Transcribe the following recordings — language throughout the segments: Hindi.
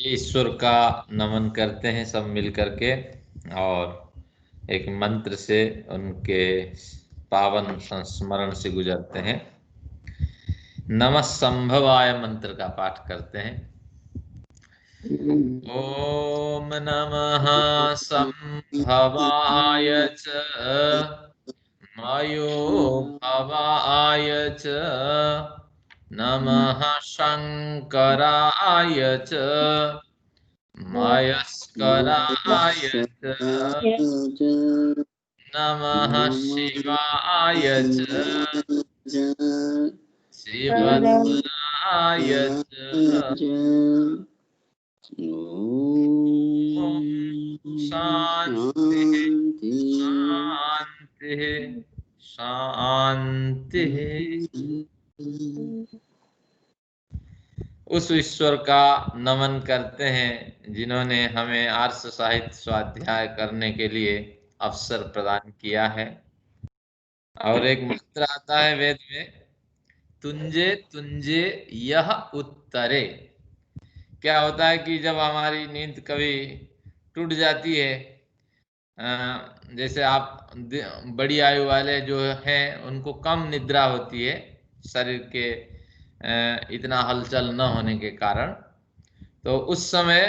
ईश्वर का नमन करते हैं सब मिल करके और एक मंत्र से उनके पावन संस्मरण से गुजरते हैं। नमः संभवाय मंत्र का पाठ करते हैं। ओम नमः संभवाय च मयो भवाय च नमः शंकराय च मयस्कराय च नमः शिवाय च शिवतराय च। ओम शांति शांति शांति। उस ईश्वर का नमन करते हैं जिन्होंने हमें आर्ष साहित्य स्वाध्याय करने के लिए अवसर प्रदान किया है। और एक मंत्र आता है वेद में, तुंजे तुंजे यह उत्तरे। क्या होता है कि जब हमारी नींद कभी टूट जाती है, जैसे आप बड़ी आयु वाले जो हैं उनको कम निद्रा होती है शरीर के इतना हलचल न होने के कारण, तो उस समय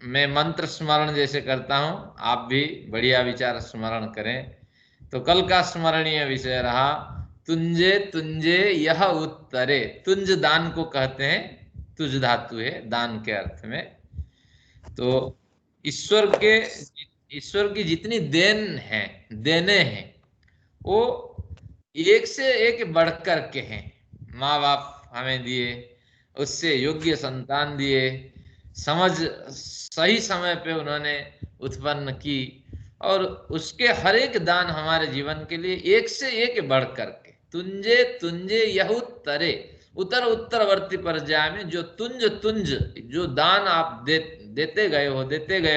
मैं मंत्र स्मरण जैसे करता हूँ, आप भी बढ़िया विचार स्मरण करें। तो कल का स्मरणीय विषय रहा, तुंजे तुंजे यह उत्तरे। तुंज दान को कहते हैं, तुज धातु है दान के अर्थ में। तो ईश्वर की जितनी देने हैं वो एक से एक बढ़कर के हैं। माँ बाप हमें दिए, उससे योग्य संतान दिए, समझ सही समय पे उन्होंने उत्पन्न की, और उसके हर एक दान हमारे जीवन के लिए एक से एक बढ़ करके। तुंजे तुंजे यह उत्तरे, उत्तर उत्तरवर्ती पर्याय में जो तुंज तुंज जो दान आप देते गए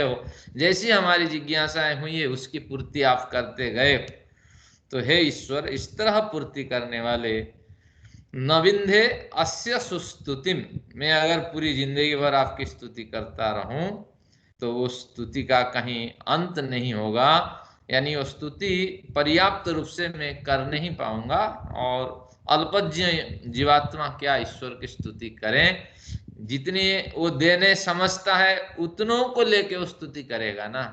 हो, जैसी हमारी जिज्ञासाएं हुई है उसकी पूर्ति आप करते गए। तो हे ईश्वर, इस तरह पूर्ति करने वाले नविंधे अस्य सुस्तुतिम, मैं अगर पूरी जिंदगी भर आपकी स्तुति करता रहूं तो वो स्तुति का कहीं अंत नहीं होगा, यानी वो स्तुति पर्याप्त रूप से मैं कर नहीं पाऊंगा। और अल्पज्ञ जीवात्मा क्या ईश्वर की स्तुति करें, जितनी वो देने समझता है उतनों को लेके वो स्तुति करेगा ना।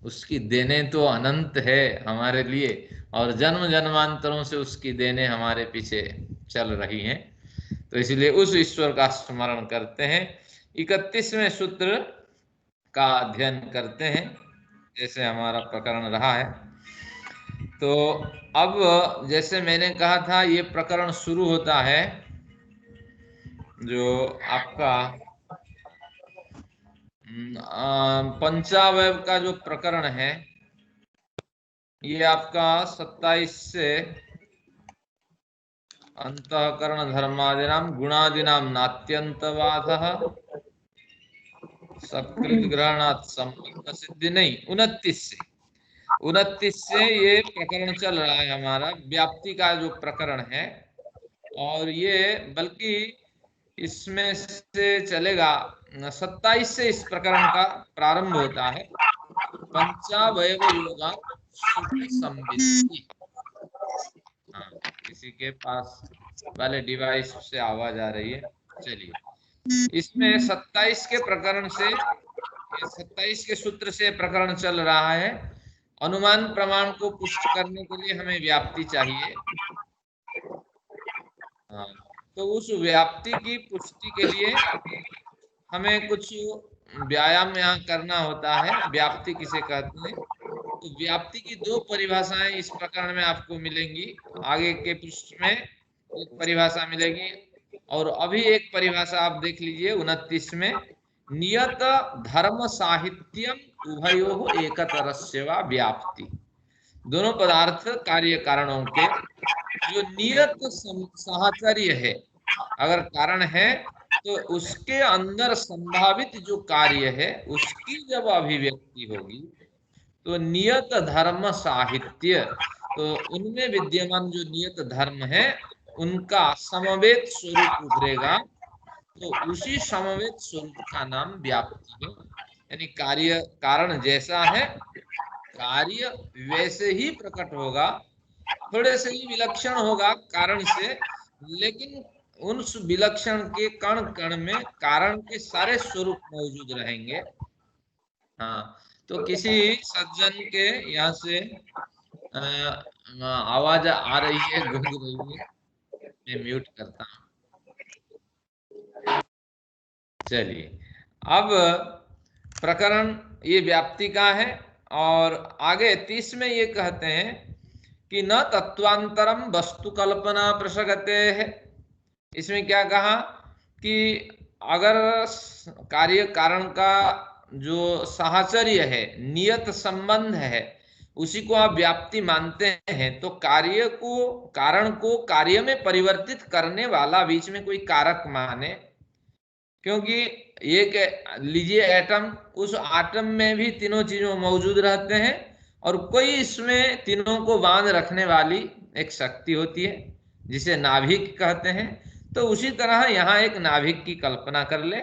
उसकी देने तो अनंत है हमारे लिए, और जन्म जन्मांतरों से उसकी देने हमारे पीछे चल रही हैं। तो इसलिए उस ईश्वर का स्मरण करते हैं। 31वें सूत्र का अध्ययन करते हैं जैसे हमारा प्रकरण रहा है। तो अब जैसे मैंने कहा था, ये प्रकरण शुरू होता है जो आपका पंचावयव का जो प्रकरण है, ये आपका 27 से अंतःकरण धर्मादिनाम गुणादिनाम नात्यंतवादः सकृत ग्रहणात् संबंध सिद्धि नहीं, 29 से ये प्रकरण चल रहा है हमारा व्याप्ति का जो प्रकरण है। और ये बल्कि इसमें से चलेगा 27 से इस प्रकरण का प्रारंभ होता है। पंचावयव योगा सुखी संवित्ति। हाँ, किसी के पास वाले डिवाइस से आवाज आ रही है। चलिए, इसमें 27 के प्रकरण से, 27 के सूत्र से प्रकरण चल रहा है। अनुमान प्रमाण को पुष्ट करने के लिए हमें व्याप्ति चाहिए। हाँ, तो उस व्याप्ति की पुष्टि के लिए हमें कुछ व्यायाम यहाँ करना होता है। व्याप्ति किसे कहते हैं, तो व्याप्ति की दो परिभाषाएं इस प्रकरण में आपको मिलेंगी। आगे के पृष्ठ में एक परिभाषा मिलेगी, और अभी एक परिभाषा आप देख लीजिए 29 में, नियत धर्म साहित्यम उभयोः एकतरस्य वा व्याप्ति। दोनों पदार्थ कार्य कारणों के जो नियत साहचर्य है, अगर कारण है तो उसके अंदर संभावित जो कार्य है उसकी जब अभिव्यक्ति होगी तो नियत धर्म साहित्य, तो उनमें विद्यमान जो नियत धर्म है उनका समवेत स्वरूप उभरेगा। तो उसी समवेत स्वरूप का नाम व्याप्ति है। यानी कार्य कारण जैसा है, कार्य वैसे ही प्रकट होगा, थोड़े से ही विलक्षण होगा कारण से, लेकिन उस विलक्षण के कण कण में कारण के सारे स्वरूप मौजूद रहेंगे। हाँ, तो किसी सज्जन के यहाँ से आवाज आ रही है, गूंज रही है, मैं म्यूट करता हूँ। चलिए, अब प्रकरण ये व्याप्ति का है, और आगे 30 में ये कहते हैं कि न तत्वांतरम वस्तु कल्पना प्रसगते है। इसमें क्या कहा कि अगर कार्य कारण का जो साहचर्य है, नियत संबंध है, उसी को आप व्याप्ति मानते हैं, तो कार्य को, कारण को कार्य में परिवर्तित करने वाला बीच में कोई कारक माने। क्योंकि एक लीजिए एटम, उस एटम में भी तीनों चीजों मौजूद रहते हैं, और कोई इसमें तीनों को बांध रखने वाली एक शक्ति होती है जिसे नाभिक कहते हैं। तो उसी तरह यहाँ एक नाभिक की कल्पना कर ले,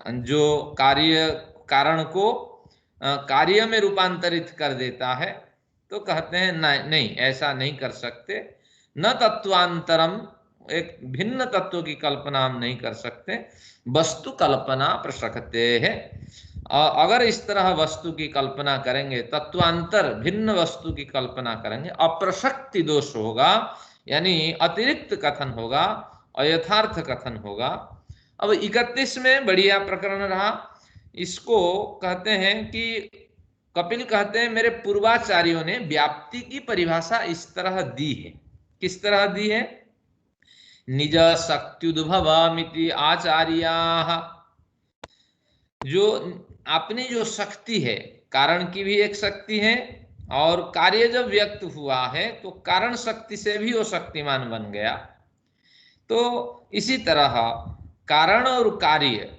जो कार्य कारण को कार्य में रूपांतरित कर देता है। तो कहते हैं नहीं, ऐसा नहीं कर सकते। न तत्वांतरम, एक भिन्न तत्व की कल्पना हम नहीं कर सकते। वस्तु कल्पना प्रसक्ते है, अगर इस तरह वस्तु की कल्पना करेंगे, तत्वांतर भिन्न वस्तु की कल्पना करेंगे, अप्रसक्ति दोष होगा, यानी अतिरिक्त कथन होगा, अयथार्थ कथन होगा। अब 31 में बढ़िया प्रकरण रहा। इसको कहते हैं कि कपिल कहते हैं मेरे पूर्वाचार्यों ने व्याप्ति की परिभाषा इस तरह दी है। किस तरह दी है? निज शक्त्युद्भवामिति आचार्याः, जो अपनी जो शक्ति है, कारण की भी एक शक्ति है, और कार्य जब व्यक्त हुआ है तो कारण शक्ति से भी वो शक्तिमान बन गया। तो इसी तरह कारण और कार्य,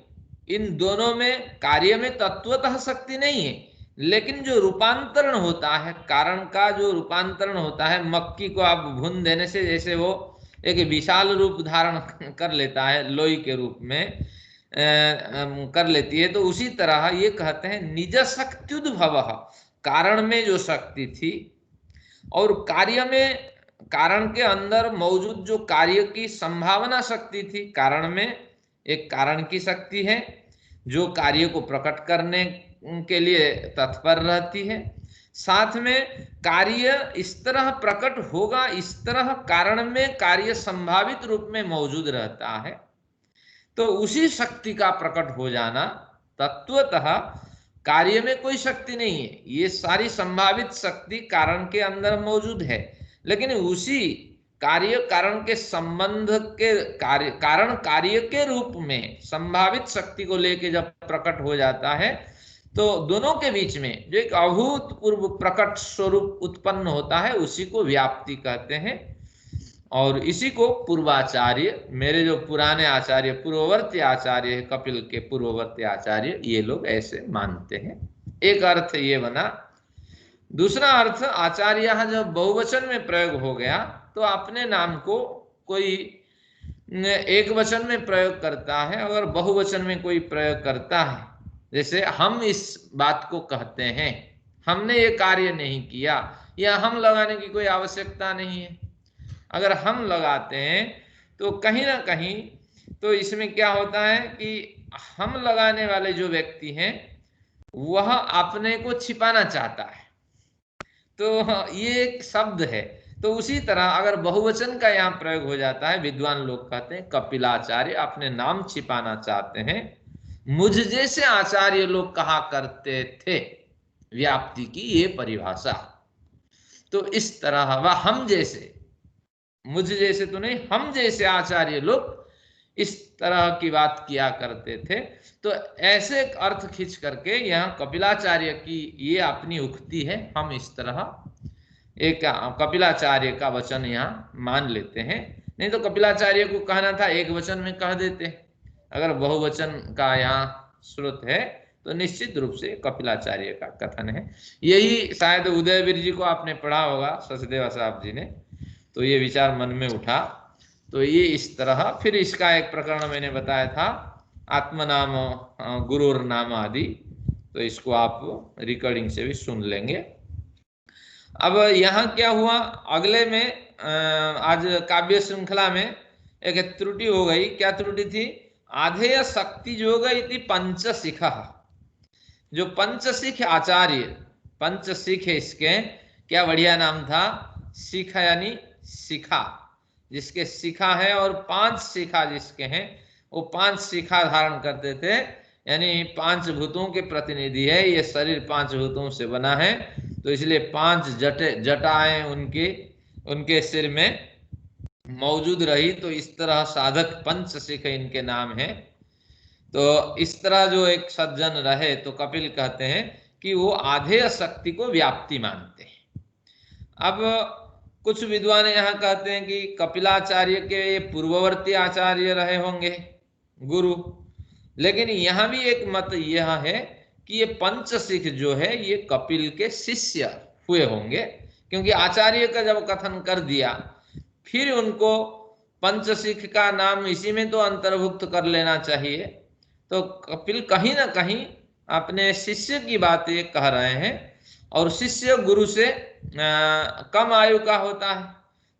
इन दोनों में, कार्य में तत्वतः शक्ति नहीं है, लेकिन जो रूपांतरण होता है, कारण का जो रूपांतरण होता है, मक्की को आप भून देने से जैसे वो एक विशाल रूप धारण कर लेता है, लोई के रूप में कर लेती है, तो उसी तरह ये कहते हैं निज शक्त्युद्भव, कारण में जो शक्ति थी, और कार्य में, कारण के अंदर मौजूद जो कार्य की संभावना शक्ति थी, कारण में एक कारण की शक्ति है जो कार्य को प्रकट करने के लिए तत्पर रहती है। साथ में कार्य इस तरह प्रकट होगा, इस तरह कारण में कार्य संभावित रूप में मौजूद रहता है। तो उसी शक्ति का प्रकट हो जाना, तत्वतः कार्य में कोई शक्ति नहीं है, ये सारी संभावित शक्ति कारण के अंदर मौजूद है, लेकिन उसी कार्य कारण के संबंध के कार्य, कारण कार्य के रूप में संभावित शक्ति को लेके जब प्रकट हो जाता है, तो दोनों के बीच में जो एक अभूतपूर्व प्रकट स्वरूप उत्पन्न होता है, उसी को व्याप्ति कहते हैं। और इसी को पूर्वाचार्य, मेरे जो पुराने आचार्य, पूर्ववर्ती आचार्य है, कपिल के पूर्ववर्ती आचार्य, ये लोग ऐसे मानते हैं। एक अर्थ ये बना। दूसरा अर्थ, आचार्य जब बहुवचन में प्रयोग हो गया, तो अपने नाम को कोई एक वचन में प्रयोग करता है, अगर बहुवचन में कोई प्रयोग करता है, जैसे हम इस बात को कहते हैं, हमने ये कार्य नहीं किया, या हम लगाने की कोई आवश्यकता नहीं है। अगर हम लगाते हैं तो कहीं ना कहीं तो इसमें क्या होता है कि हम लगाने वाले जो व्यक्ति हैं वह अपने को छिपाना चाहता है, तो ये एक शब्द है। तो उसी तरह अगर बहुवचन का यहाँ प्रयोग हो जाता है, विद्वान लोग कहते हैं कपिलाचार्य अपने नाम छिपाना चाहते हैं। मुझ जैसे आचार्य लोग कहा करते थे व्याप्ति की ये परिभाषा। तो इस तरह वह हम जैसे, मुझ जैसे तो नहीं, हम जैसे आचार्य लोग इस तरह की बात किया करते थे। तो ऐसे अर्थ खींच करके यहाँ कपिलाचार्य की ये अपनी उक्ति है, हम इस तरह एक कपिलाचार्य का वचन यहाँ मान लेते हैं। नहीं तो कपिलाचार्य को कहना था एक वचन में कह देते। अगर बहुवचन का यहाँ स्रोत है तो निश्चित रूप से कपिलाचार्य का कथन है। यही शायद उदयवीर जी को आपने पढ़ा होगा, सचदेवा साहब जी ने, तो ये विचार मन में उठा। तो ये इस तरह। फिर इसका एक प्रकरण मैंने बताया था, आत्मनाम गुरुर नाम आदि, तो इसको आप रिकॉर्डिंग से भी सुन लेंगे। अब यहाँ क्या हुआ, अगले में आज काव्य श्रृंखला में एक त्रुटि हो गई। क्या त्रुटि थी? आधेय शक्ति योग इति पंचशिखा। जो पंचशिख आचार्य, पंचशिख है इसके, क्या बढ़िया नाम था, शिखा यानी शिखा, जिसके शिखा है, और 5 शिखा जिसके हैं, वो 5 शिखा धारण करते थे, यानी 5 भूतों के प्रतिनिधि है। ये शरीर 5 भूतों से बना है, तो इसलिए 5 जटाएं उनके सिर में मौजूद रही। तो इस तरह साधक पंचशिख इनके नाम है। तो इस तरह जो एक सज्जन रहे, तो कपिल कहते हैं कि वो आधेय शक्ति को व्याप्ति मानते हैं। अब कुछ विद्वान यहाँ कहते हैं कि कपिलाचार्य के ये पूर्ववर्ती आचार्य रहे होंगे गुरु, लेकिन यहाँ भी एक मत यह है कि ये पंचशिख जो है ये कपिल के शिष्य हुए होंगे, क्योंकि आचार्य का जब कथन कर दिया, फिर उनको पंचशिख का नाम इसी में तो अंतर्भुक्त कर लेना चाहिए। तो कपिल कहीं ना कहीं अपने शिष्य की बात ये कह रहे हैं, और शिष्य गुरु से कम आयु का होता है,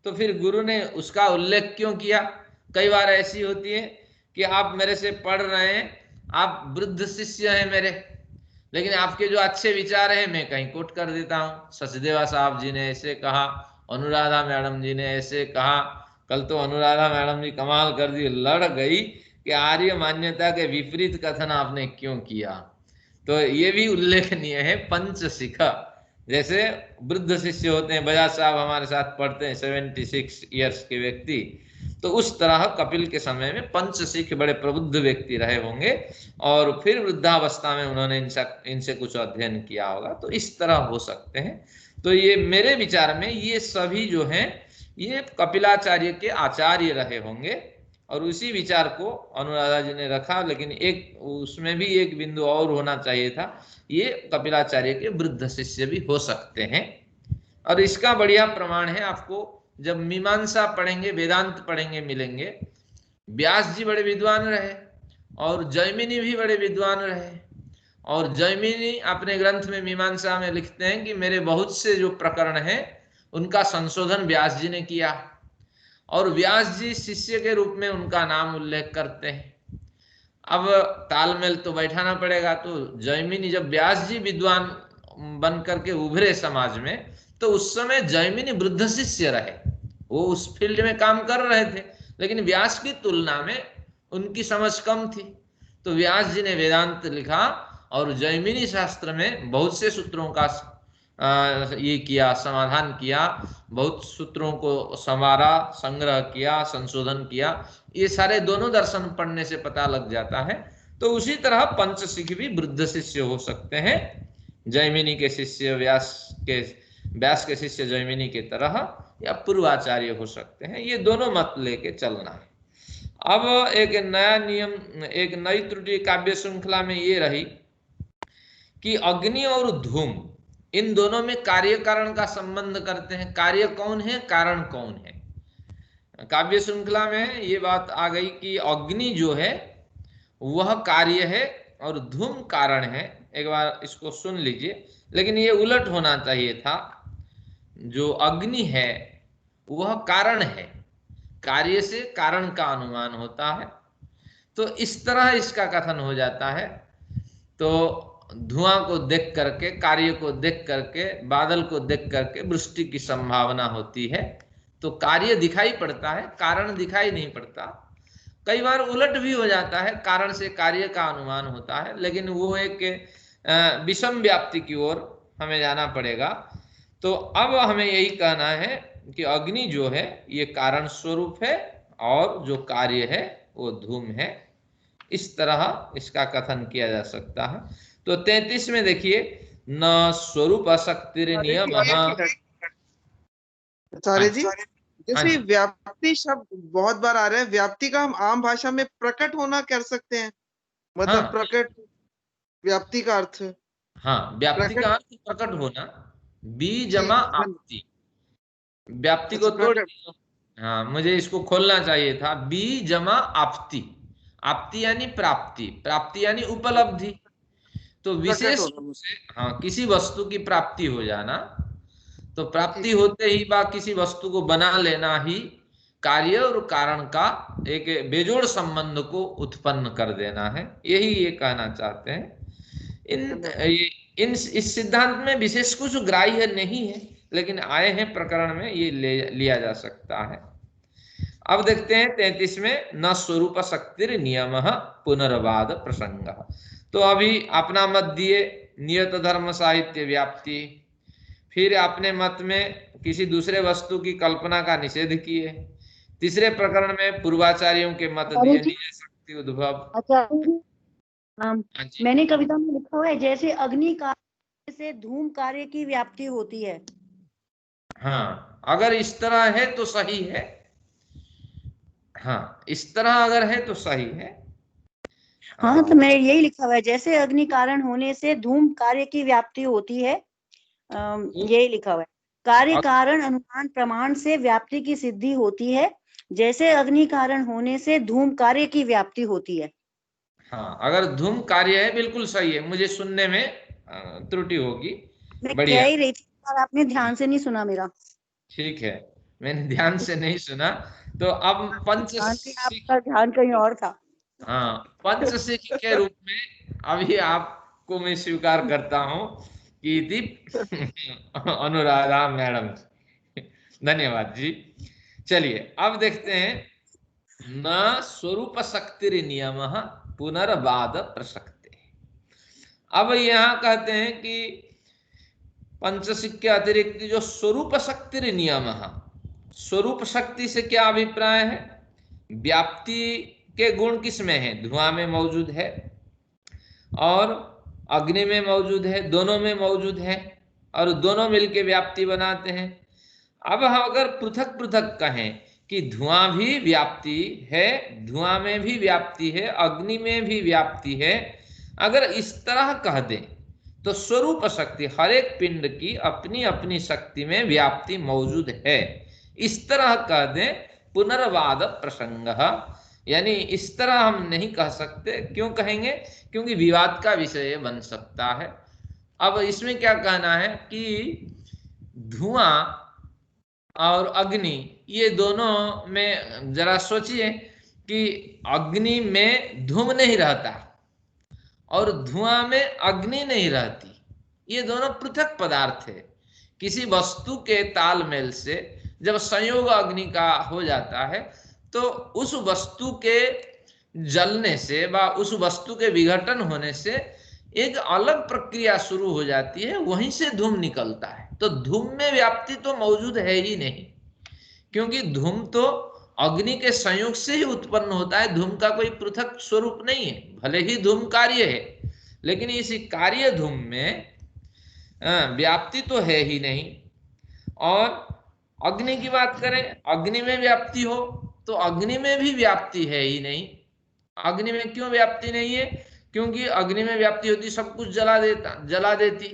तो फिर गुरु ने उसका उल्लेख क्यों किया? कई बार ऐसी होती है कि आप मेरे से पढ़ रहे हैं, आप वृद्ध शिष्य हैं मेरे, लेकिन आपके जो अच्छे विचार हैं मैं कहीं कोट कर देता हूँ। सचदेवा साहब जी ने ऐसे कहा, अनुराधा मैडम जी ने ऐसे कहा। कल तो अनुराधा मैडम जी कमाल कर दी, लड़ गई कि आर्य मान्यता के विपरीत कथन आपने क्यों किया। तो ये भी उल्लेखनीय है। पंचशिखा, जैसे वृद्ध शिष्य होते हैं, बजाज साहब हमारे साथ पढ़ते हैं, 76 ईयर्स के व्यक्ति, तो उस तरह कपिल के समय में पंचशिख बड़े प्रबुद्ध व्यक्ति रहे होंगे, और फिर वृद्धावस्था में उन्होंने इनसे कुछ अध्ययन किया होगा, तो इस तरह हो सकते हैं। तो ये मेरे विचार में ये सभी जो हैं ये कपिलाचार्य के आचार्य रहे होंगे, और उसी विचार को अनुराधा जी ने रखा। लेकिन एक उसमें भी एक बिंदु और होना चाहिए था, ये कपिलाचार्य के वृद्ध शिष्य भी हो सकते हैं। और इसका बढ़िया प्रमाण है, आपको जब मीमांसा पढ़ेंगे, वेदांत पढ़ेंगे, मिलेंगे, व्यास जी बड़े विद्वान रहे, और जैमिनी भी बड़े विद्वान रहे। और जैमिनी अपने ग्रंथ में मीमांसा में लिखते हैं कि मेरे बहुत से जो प्रकरण हैं उनका संशोधन व्यास जी ने किया, और व्यास जी शिष्य के रूप में उनका नाम उल्लेख करते हैं। अब तालमेल तो बैठाना पड़ेगा। तो जैमिनी, जब व्यास जी विद्वान बन करके उभरे समाज में, तो उस समय जैमिनी वृद्ध शिष्य रहे, वो उस फील्ड में काम कर रहे थे, लेकिन व्यास की तुलना में उनकी समझ कम थी। तो व्यास जी ने वेदांत लिखा, और जैमिनी शास्त्र में बहुत से सूत्रों का ये किया, समाधान किया, बहुत सूत्रों को संवारा, संग्रह किया, संशोधन किया। ये सारे दोनों दर्शन पढ़ने से पता लग जाता है। तो उसी तरह पंचशिख भी वृद्ध शिष्य हो सकते हैं, जैमिनी के शिष्य व्यास के शिष्य जैमिनी के तरह, या पूर्वाचार्य हो सकते हैं। ये दोनों मत लेके चलना है। अब एक नया नियम, एक नई त्रुटि काव्य श्रृंखला में ये रही कि अग्नि और धूम, इन दोनों में कार्य कारण का संबंध करते हैं। कार्य कौन है, कारण कौन है? काव्य श्रृंखला में ये बात आ गई कि अग्नि जो है वह कार्य है और धूम कारण है। एक बार इसको सुन लीजिए, लेकिन ये उलट होना चाहिए था। जो अग्नि है वह कारण है, कार्य से कारण का अनुमान होता है। तो इस तरह इसका कथन हो जाता है। तो धुआं को देख करके, कार्य को देख करके, बादल को देख करके वृष्टि की संभावना होती है। तो कार्य दिखाई पड़ता है, कारण दिखाई नहीं पड़ता। कई बार उलट भी हो जाता है, कारण से कार्य का अनुमान होता है, लेकिन वो एक विषम व्याप्ति की ओर हमें जाना पड़ेगा। तो अब हमें यही कहना है कि अग्नि जो है ये कारण स्वरूप है, और जो कार्य है वो धूम है। इस तरह इसका कथन किया जा सकता है। तो 33 में देखिए, न स्वरूप अशक्तिर नियम। आचार्य जी, हाँ जैसे जी, व्याप्ति शब्द बहुत बार आ रहा है, व्याप्ति का हम आम भाषा में प्रकट होना कर सकते हैं, मतलब हाँ प्रकट व्याप्ति का अर्थ हाँ, व्याप्ति का प्रकट। अर्थ प्रकट होना, बी जी जमा आपति। व्याप्ति को अच्छा, तोड़ प्रकट। दिया, हाँ, मुझे इसको खोलना चाहिए था। बी जमा आपत्ति, आपत्ति यानी प्राप्ति, प्राप्ति यानी उपलब्धि। तो प्रकट विशेष होना रूप मुझे। से हाँ किसी वस्तु की प्राप्ति हो जाना, तो प्राप्ति ठीक है। होते ही बा किसी वस्तु को बना लेना ही कार्य और कारण का एक बेजोड़ संबंध को उत्पन्न कर देना है, यही ये कहना चाहते हैं। इन इस सिद्धांत में विशेष कुछ ग्राह्य नहीं है, लेकिन आए हैं प्रकरण में ये लिया जा सकता है। अब देखते हैं 33 में, न स्वरूप शक्तिर नियम पुनर्वाद प्रसंग। तो अभी अपना मत दिए नियत धर्म साहित्य व्याप्ति, फिर अपने मत में किसी दूसरे वस्तु की कल्पना का निषेध किए। तीसरे प्रकरण में पूर्वाचार्यों के मत आचार्य दिए, जी, निज शक्ति उद्भव। आचार्य जी, हाँ जी। मैंने कविता में लिखा हुआ है, जैसे अग्नि कार्य से धूम कार्य की व्याप्ति होती है। हाँ, अगर इस तरह है तो सही है। हाँ, इस तरह अगर है तो सही है। हाँ, तो मैंने यही लिखा हुआ है, जैसे अग्नि कारण होने से धूम कार्य की व्याप्ति होती है। यही लिखा हुआ है, कार्य कारण अनुमान प्रमाण से व्याप्ति की सिद्धि होती है, जैसे अग्नि कारण होने से धूम कार्य की व्याप्ति होती है। हाँ, अगर धूम कार्य है बिल्कुल सही है, मुझे सुनने में त्रुटि होगी। मैं बढ़िया, कह ही रही थी और आपने ध्यान से नहीं सुना मेरा। ठीक है, मैंने ध्यान से नहीं सुना। तो अब आपका ध्यान कहीं और था। हाँ, पंचशिख के रूप में अभी आपको मैं स्वीकार करता हूँ कि दीप अनुराधा मैडम, धन्यवाद जी। चलिए अब देखते हैं, न स्वरूप शक्ति नियम पुनर्वाद प्रसक्ते। अब यहाँ कहते हैं कि पंचशिख के अतिरिक्त जो स्वरूप शक्ति नियम, स्वरूप शक्ति से क्या अभिप्राय है? व्याप्ति के गुण किस में है? धुआं में मौजूद है और अग्नि में मौजूद है, दोनों में मौजूद है, और दोनों मिलके व्याप्ति बनाते हैं। अब हम अगर पृथक पृथक कहें कि धुआं भी व्याप्ति है, धुआं में भी व्याप्ति है, अग्नि में भी व्याप्ति है, अगर इस तरह कह दें तो स्वरूप शक्ति, हर एक पिंड की अपनी अपनी शक्ति में व्याप्ति मौजूद है, इस तरह कह दें पुनर्वाद प्रसंग। यानी इस तरह हम नहीं कह सकते। क्यों कहेंगे? क्योंकि विवाद का विषय बन सकता है। अब इसमें क्या कहना है कि धुआं और अग्नि, ये दोनों में जरा सोचिए कि अग्नि में धूम नहीं रहता और धुआं में अग्नि नहीं रहती, ये दोनों पृथक पदार्थ है। किसी वस्तु के तालमेल से जब संयोग अग्नि का हो जाता है तो उस वस्तु के जलने से व उस वस्तु के विघटन होने से एक अलग प्रक्रिया शुरू हो जाती है, वहीं से धूम निकलता है। तो धूम में व्याप्ति तो मौजूद है ही नहीं, क्योंकि धूम तो अग्नि के संयोग से ही उत्पन्न होता है, धूम का कोई पृथक स्वरूप नहीं है। भले ही धूम कार्य है, लेकिन इसी कार्य धूम में व्याप्ति तो है ही नहीं। और अग्नि की बात करें, अग्नि में व्याप्ति हो तो अग्नि में भी व्याप्ति है ही नहीं। अग्नि में क्यों व्याप्ति नहीं है? क्योंकि अग्नि में व्याप्ति होती सब कुछ जला देती।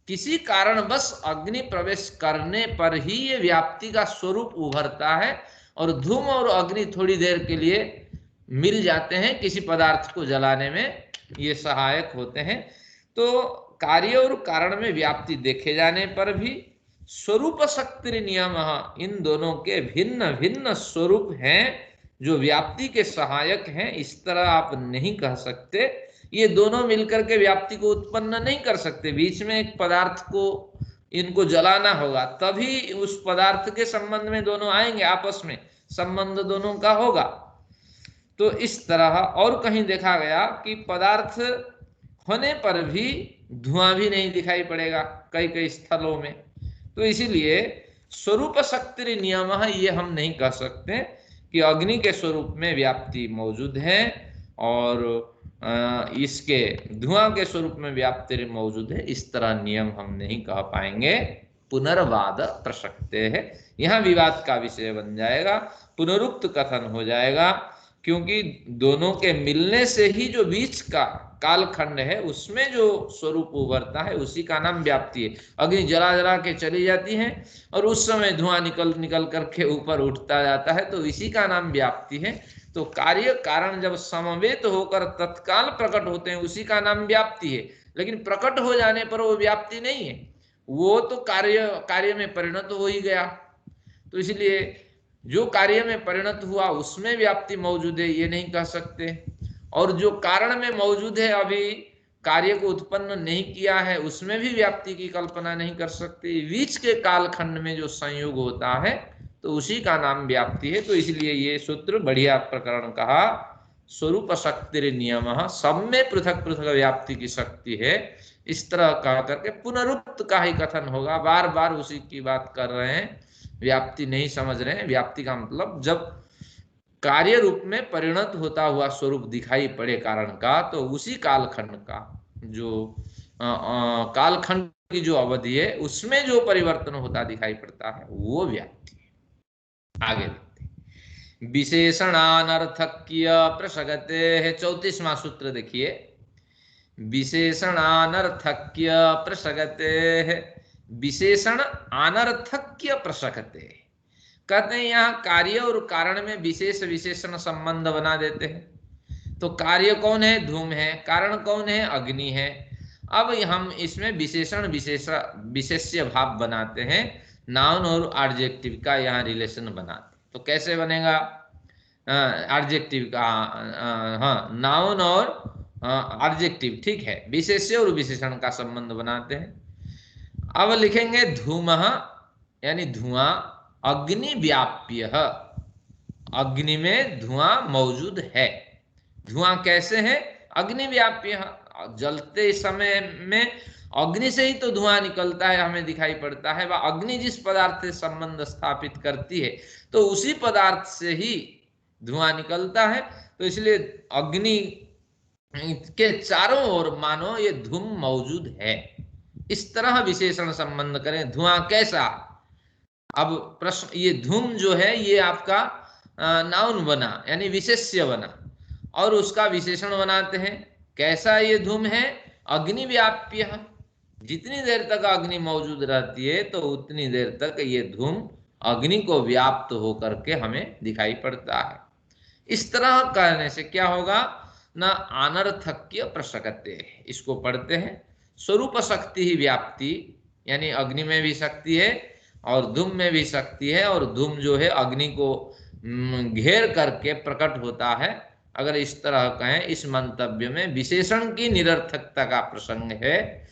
किसी कारणवश अग्नि प्रवेश करने पर ही ये व्याप्ति का स्वरूप उभरता है, और धूम और अग्नि थोड़ी देर के लिए मिल जाते हैं, किसी पदार्थ को जलाने में ये सहायक होते हैं। तो कार्य और कारण में व्याप्ति देखे जाने पर भी स्वरूप शक्ति नियम, इन दोनों के भिन्न भिन्न स्वरूप हैं जो व्याप्ति के सहायक हैं, इस तरह आप नहीं कह सकते। ये दोनों मिलकर के व्याप्ति को उत्पन्न नहीं कर सकते। बीच में एक पदार्थ को इनको जलाना होगा, तभी उस पदार्थ के संबंध में दोनों आएंगे, आपस में संबंध दोनों का होगा। तो इस तरह और कहीं देखा गया कि पदार्थ होने पर भी धुआं भी नहीं दिखाई पड़ेगा कई कई स्थलों में। तो इसीलिए स्वरूप शक्ति नियम ये हम नहीं कह सकते कि अग्नि के स्वरूप में व्याप्ति मौजूद है और इसके धुआं के स्वरूप में व्याप्ति मौजूद है, इस तरह नियम हम नहीं कह पाएंगे। पुनर्वाद प्रसक्ते है, यहाँ विवाद का विषय बन जाएगा, पुनरुक्त कथन हो जाएगा, क्योंकि दोनों के मिलने से ही जो बीच का कालखंड है उसमें जो स्वरूप उभरता है उसी का नाम व्याप्ति है। अग्नि जला जला के चली जाती है और उस समय धुआं निकल निकल करके ऊपर उठता जाता है, तो इसी का नाम व्याप्ति है। तो कार्य कारण जब समवेत होकर तत्काल प्रकट होते हैं उसी का नाम व्याप्ति है। लेकिन प्रकट हो जाने पर वो व्याप्ति नहीं है, वो तो कार्य में परिणत हो ही गया। तो इसलिए जो कार्य में परिणत हुआ उसमें व्याप्ति मौजूद है ये नहीं कह सकते, और जो कारण में मौजूद है अभी कार्य को उत्पन्न नहीं किया है उसमें भी व्याप्ति की कल्पना नहीं कर सकते। बीच के कालखंड में जो संयोग होता है तो उसी का नाम व्याप्ति है। तो इसलिए ये सूत्र बढ़िया प्रकरण कहा, स्वरूप शक्ति नियम, सब में पृथक पृथक व्याप्ति की शक्ति है। इस तरह कह करके पुनरुक्त का ही कथन होगा, बार बार उसी की बात कर रहे हैं, व्याप्ति नहीं समझ रहे हैं। व्याप्ति का मतलब जब कार्य रूप में परिणत होता हुआ स्वरूप दिखाई पड़े कारण का, तो उसी कालखंड का जो कालखंड की जो अवधि है उसमें जो परिवर्तन होता दिखाई पड़ता है वो व्याप्ति है। आगे देखते, विशेषणानर्थक्य प्रसगते है 34वां सूत्र देखिए, विशेषणानर्थक्य प्रसगते है, विशेषण अनर्थक्य प्रसगते, कहते हैं यहाँ कार्य और कारण में विशेष विशेषण संबंध बना देते हैं। तो कार्य कौन है? धूम है। कारण कौन है? अग्नि है। अब हम इसमें विशेषण विशेष्य भाव बनाते हैं, नाउन और एडजेक्टिव का यहाँ रिलेशन बनाते। तो कैसे बनेगा? एडजेक्टिव का, हाँ, नाउन और एडजेक्टिव, ठीक है, विशेष्य और विशेषण का संबंध बनाते हैं। अब लिखेंगे धूमः यानी धुआं, अग्नि व्याप्य, अग्नि में धुआं मौजूद है। धुआं कैसे है? अग्नि व्याप्य, जलते समय में अग्नि से ही तो धुआं निकलता है, हमें दिखाई पड़ता है। वह अग्नि जिस पदार्थ से संबंध स्थापित करती है तो उसी पदार्थ से ही धुआं निकलता है। तो इसलिए अग्नि के चारों ओर मानो ये धूम मौजूद है। इस तरह विशेषण संबंध करें। धुआं कैसा? अब प्रश्न, ये धूम जो है ये आपका नाउन बना यानी विशेष्य बना, और उसका विशेषण बनाते हैं। कैसा ये धूम है? अग्नि व्याप्य, जितनी देर तक अग्नि मौजूद रहती है तो उतनी देर तक ये धूम अग्नि को व्याप्त होकर के हमें दिखाई पड़ता है। इस तरह कहने से क्या होगा? न अनर्थक्य प्रसक्ते, इसको पढ़ते हैं, स्वरूप शक्ति ही व्याप्ति, यानी अग्नि में भी शक्ति है और धूम में भी शक्ति है, और धूम जो है अग्नि को घेर करके प्रकट होता है। अगर इस तरह कहें, इस मंतव्य में विशेषण की निरर्थकता का प्रसंग है।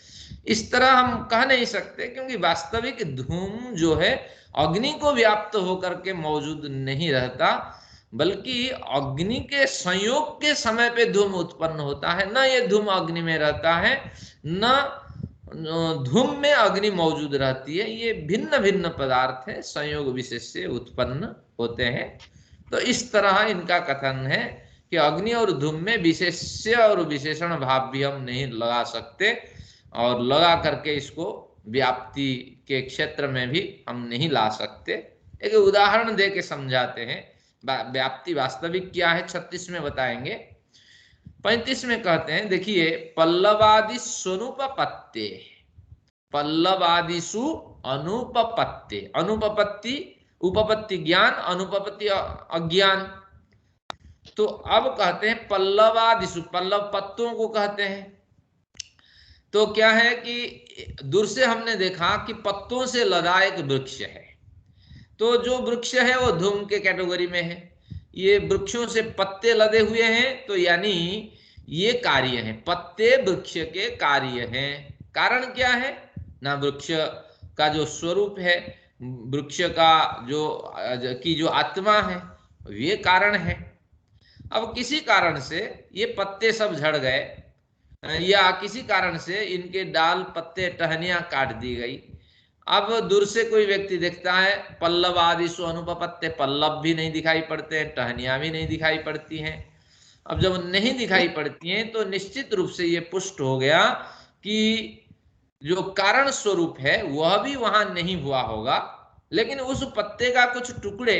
इस तरह हम कह नहीं सकते, क्योंकि वास्तविक धूम जो है अग्नि को व्याप्त होकर के मौजूद नहीं रहता, बल्कि अग्नि के संयोग के समय पे धूम उत्पन्न होता है। न ये धूम अग्नि में रहता है, न धूम में अग्नि मौजूद रहती है। ये भिन्न भिन्न पदार्थ है, संयोग विशेष से उत्पन्न होते हैं। तो इस तरह इनका कथन है कि अग्नि और धूम में विशेष्य और विशेषण भाव भी हम नहीं लगा सकते, और लगा करके इसको व्याप्ति के क्षेत्र में भी हम नहीं ला सकते। एक उदाहरण दे के समझाते हैं व्याप्ति वास्तविक क्या है। 36 में बताएंगे। 35 में कहते हैं, देखिए, पल्लवादि स्वनुपपत्ते, पल्लवादिषु अनुपपत्ते, अनुपपत्ति, उपपत्ति ज्ञान, अनुपपत्ति अज्ञान। तो अब कहते हैं पल्लवादिषु, पल्लव पत्तों को कहते हैं। तो क्या है कि दूर से हमने देखा कि पत्तों से लदा एक वृक्ष है, तो जो वृक्ष है वो धूम के कैटेगरी में है। ये वृक्षों से पत्ते लदे हुए हैं, तो यानी ये कार्य है, पत्ते वृक्ष के कार्य हैं। कारण क्या है ना? वृक्ष का जो स्वरूप है, वृक्ष का जो आत्मा है, ये कारण है। अब किसी कारण से ये पत्ते सब झड़ गए, या किसी कारण से इनके डाल, पत्ते, टहनियां काट दी गई। अब दूर से कोई व्यक्ति देखता है, पल्लव आदिषु अनुपपत्ते, पल्लव भी नहीं दिखाई पड़ते हैं, टहनियां भी नहीं दिखाई पड़ती हैं। अब जब नहीं दिखाई पड़ती हैं तो निश्चित रूप से ये पुष्ट हो गया कि जो कारण स्वरूप है वह भी वहां नहीं हुआ होगा, लेकिन उस पत्ते का कुछ टुकड़े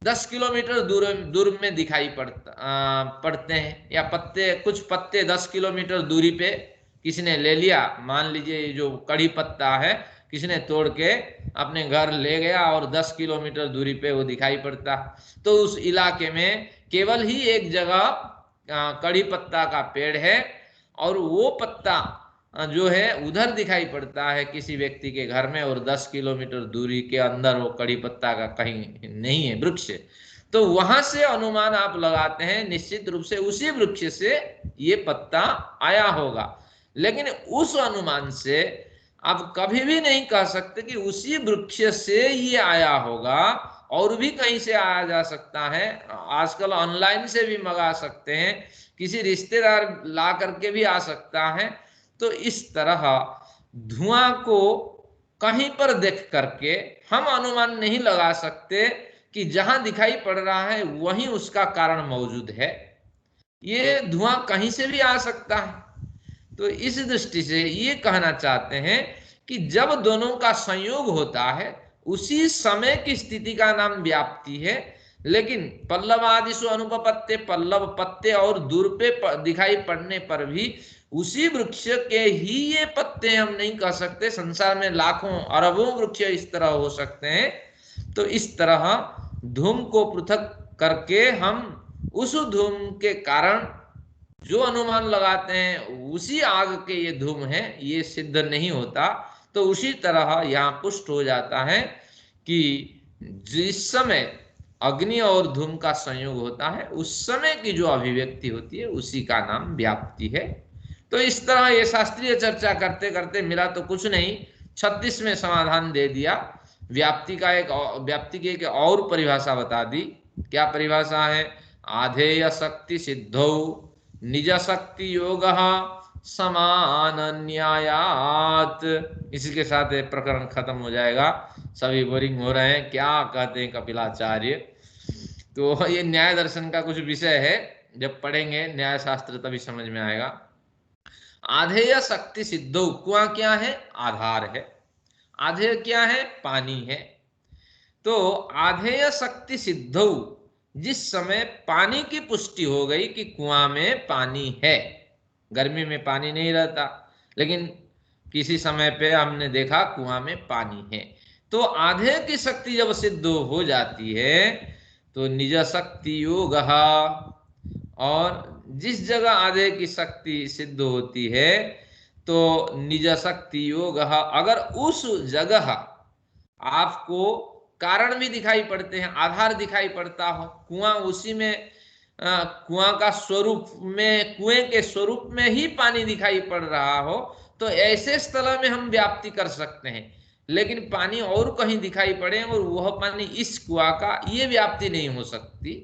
10 किलोमीटर दूर में दिखाई पड़ते हैं, या कुछ पत्ते 10 किलोमीटर दूरी पे किसी ने ले लिया, मान लीजिए जो कड़ी पत्ता है किसी ने तोड़ के अपने घर ले गया और 10 किलोमीटर दूरी पे वो दिखाई पड़ता, तो उस इलाके में केवल ही एक जगह कड़ी पत्ता का पेड़ है और वो पत्ता जो है उधर दिखाई पड़ता है किसी व्यक्ति के घर में, और 10 किलोमीटर दूरी के अंदर वो कड़ी पत्ता का कहीं नहीं है वृक्ष, तो वहां से अनुमान आप लगाते हैं निश्चित रूप से उसी वृक्ष से ये पत्ता आया होगा। लेकिन उस अनुमान से आप कभी भी नहीं कह सकते कि उसी वृक्ष से ये आया होगा, और भी कहीं से आया जा सकता है। आजकल ऑनलाइन से भी मंगा सकते हैं, किसी रिश्तेदार ला करके भी आ सकता है। तो इस तरह धुआं को कहीं पर देख करके हम अनुमान नहीं लगा सकते कि जहां दिखाई पड़ रहा है वहीं उसका कारण मौजूद है। ये धुआं कहीं से भी आ सकता है। तो इस दृष्टि से ये कहना चाहते हैं कि जब दोनों का संयोग होता है उसी समय की स्थिति का नाम व्याप्ति है। लेकिन पल्लव आदिशु अनुपपत्ते, पल्लव पत्ते और दूर पे दिखाई पड़ने पर भी उसी वृक्ष के ही ये पत्ते हम नहीं कह सकते। संसार में लाखों अरबों वृक्ष इस तरह हो सकते हैं। तो इस तरह धूम को पृथक करके हम उस धूम के कारण जो अनुमान लगाते हैं उसी आग के ये धूम है, ये सिद्ध नहीं होता। तो उसी तरह यहाँ पुष्ट हो जाता है कि जिस समय अग्नि और धूम का संयोग होता है उस समय की जो अभिव्यक्ति होती है उसी का नाम व्याप्ति है। तो इस तरह ये शास्त्रीय चर्चा करते करते मिला तो कुछ नहीं, 36 में समाधान दे दिया। व्याप्ति की एक और परिभाषा बता दी। क्या परिभाषा है? आधेय शक्ति सिद्धौ निज शक्ति योग समान न्यायात। इसी के साथ प्रकरण खत्म हो जाएगा। सभी बोरिंग हो रहे हैं, क्या कहते हैं कपिलाचार्य। तो ये न्याय दर्शन का कुछ विषय है, जब पढ़ेंगे न्याय शास्त्र तभी समझ में आएगा। आधेय शक्ति सिद्धौ, कुआं क्या है? आधार है। आधेय क्या है? पानी है। तो आधेय शक्ति सिद्धौ, जिस समय पानी की पुष्टि हो गई कि कुआं में पानी है, गर्मी में पानी नहीं रहता लेकिन किसी समय पे हमने देखा कुआं में पानी है, तो आधेय की शक्ति जब सिद्ध हो जाती है तो निज शक्ति योग, और जिस जगह आधेय की शक्ति सिद्ध होती है तो निज शक्ति योग, अगर उस जगह आपको कारण भी दिखाई पड़ते हैं, आधार दिखाई पड़ता हो, कुआं उसी में कुआं का स्वरूप में, कुएं के स्वरूप में ही पानी दिखाई पड़ रहा हो, तो ऐसे स्थल में हम व्याप्ति कर सकते हैं। लेकिन पानी और कहीं दिखाई पड़े और वह पानी इस कुआं का, ये व्याप्ति नहीं हो सकती।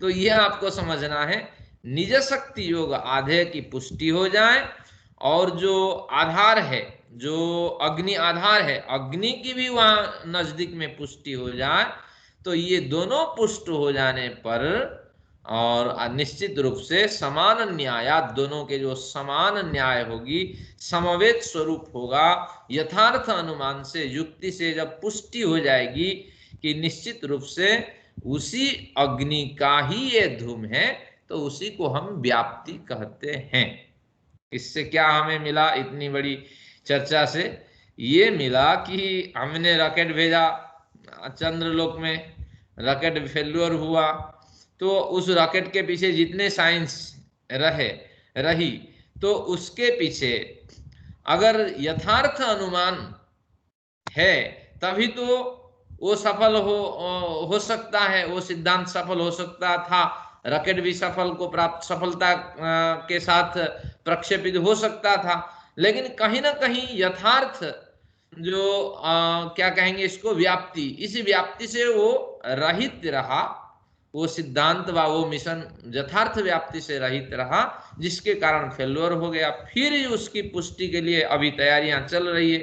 तो यह आपको समझना है, निज शक्ति योग, आधेय की पुष्टि हो जाए और जो आधार है, जो अग्नि आधार है, अग्नि की भी वहां नजदीक में पुष्टि हो जाए, तो ये दोनों पुष्ट हो जाने पर और निश्चित रूप से समान न्याय, दोनों के जो समान न्याय होगी, समवेत स्वरूप होगा, यथार्थ अनुमान से, युक्ति से जब पुष्टि हो जाएगी कि निश्चित रूप से उसी अग्नि का ही ये धूम है, तो उसी को हम व्याप्ति कहते हैं। इससे क्या हमें मिला? इतनी बड़ी चर्चा से ये मिला कि हमने रॉकेट भेजा चंद्रलोक में, रॉकेट फेल्यूर हुआ, तो उस रॉकेट के पीछे जितने साइंस रही, तो उसके पीछे अगर यथार्थ अनुमान है तभी तो वो सफल हो सकता है, वो सिद्धांत सफल हो सकता था, रॉकेट भी सफलता के साथ प्रक्षेपित हो सकता था। लेकिन कहीं ना कहीं यथार्थ जो क्या कहेंगे इसको, व्याप्ति, इसी व्याप्ति से वो रहित रहा, वो सिद्धांत व वो मिशन यथार्थ व्याप्ति से रहित रहा, जिसके कारण फेल्योर हो गया। फिर उसकी पुष्टि के लिए अभी तैयारियां चल रही है।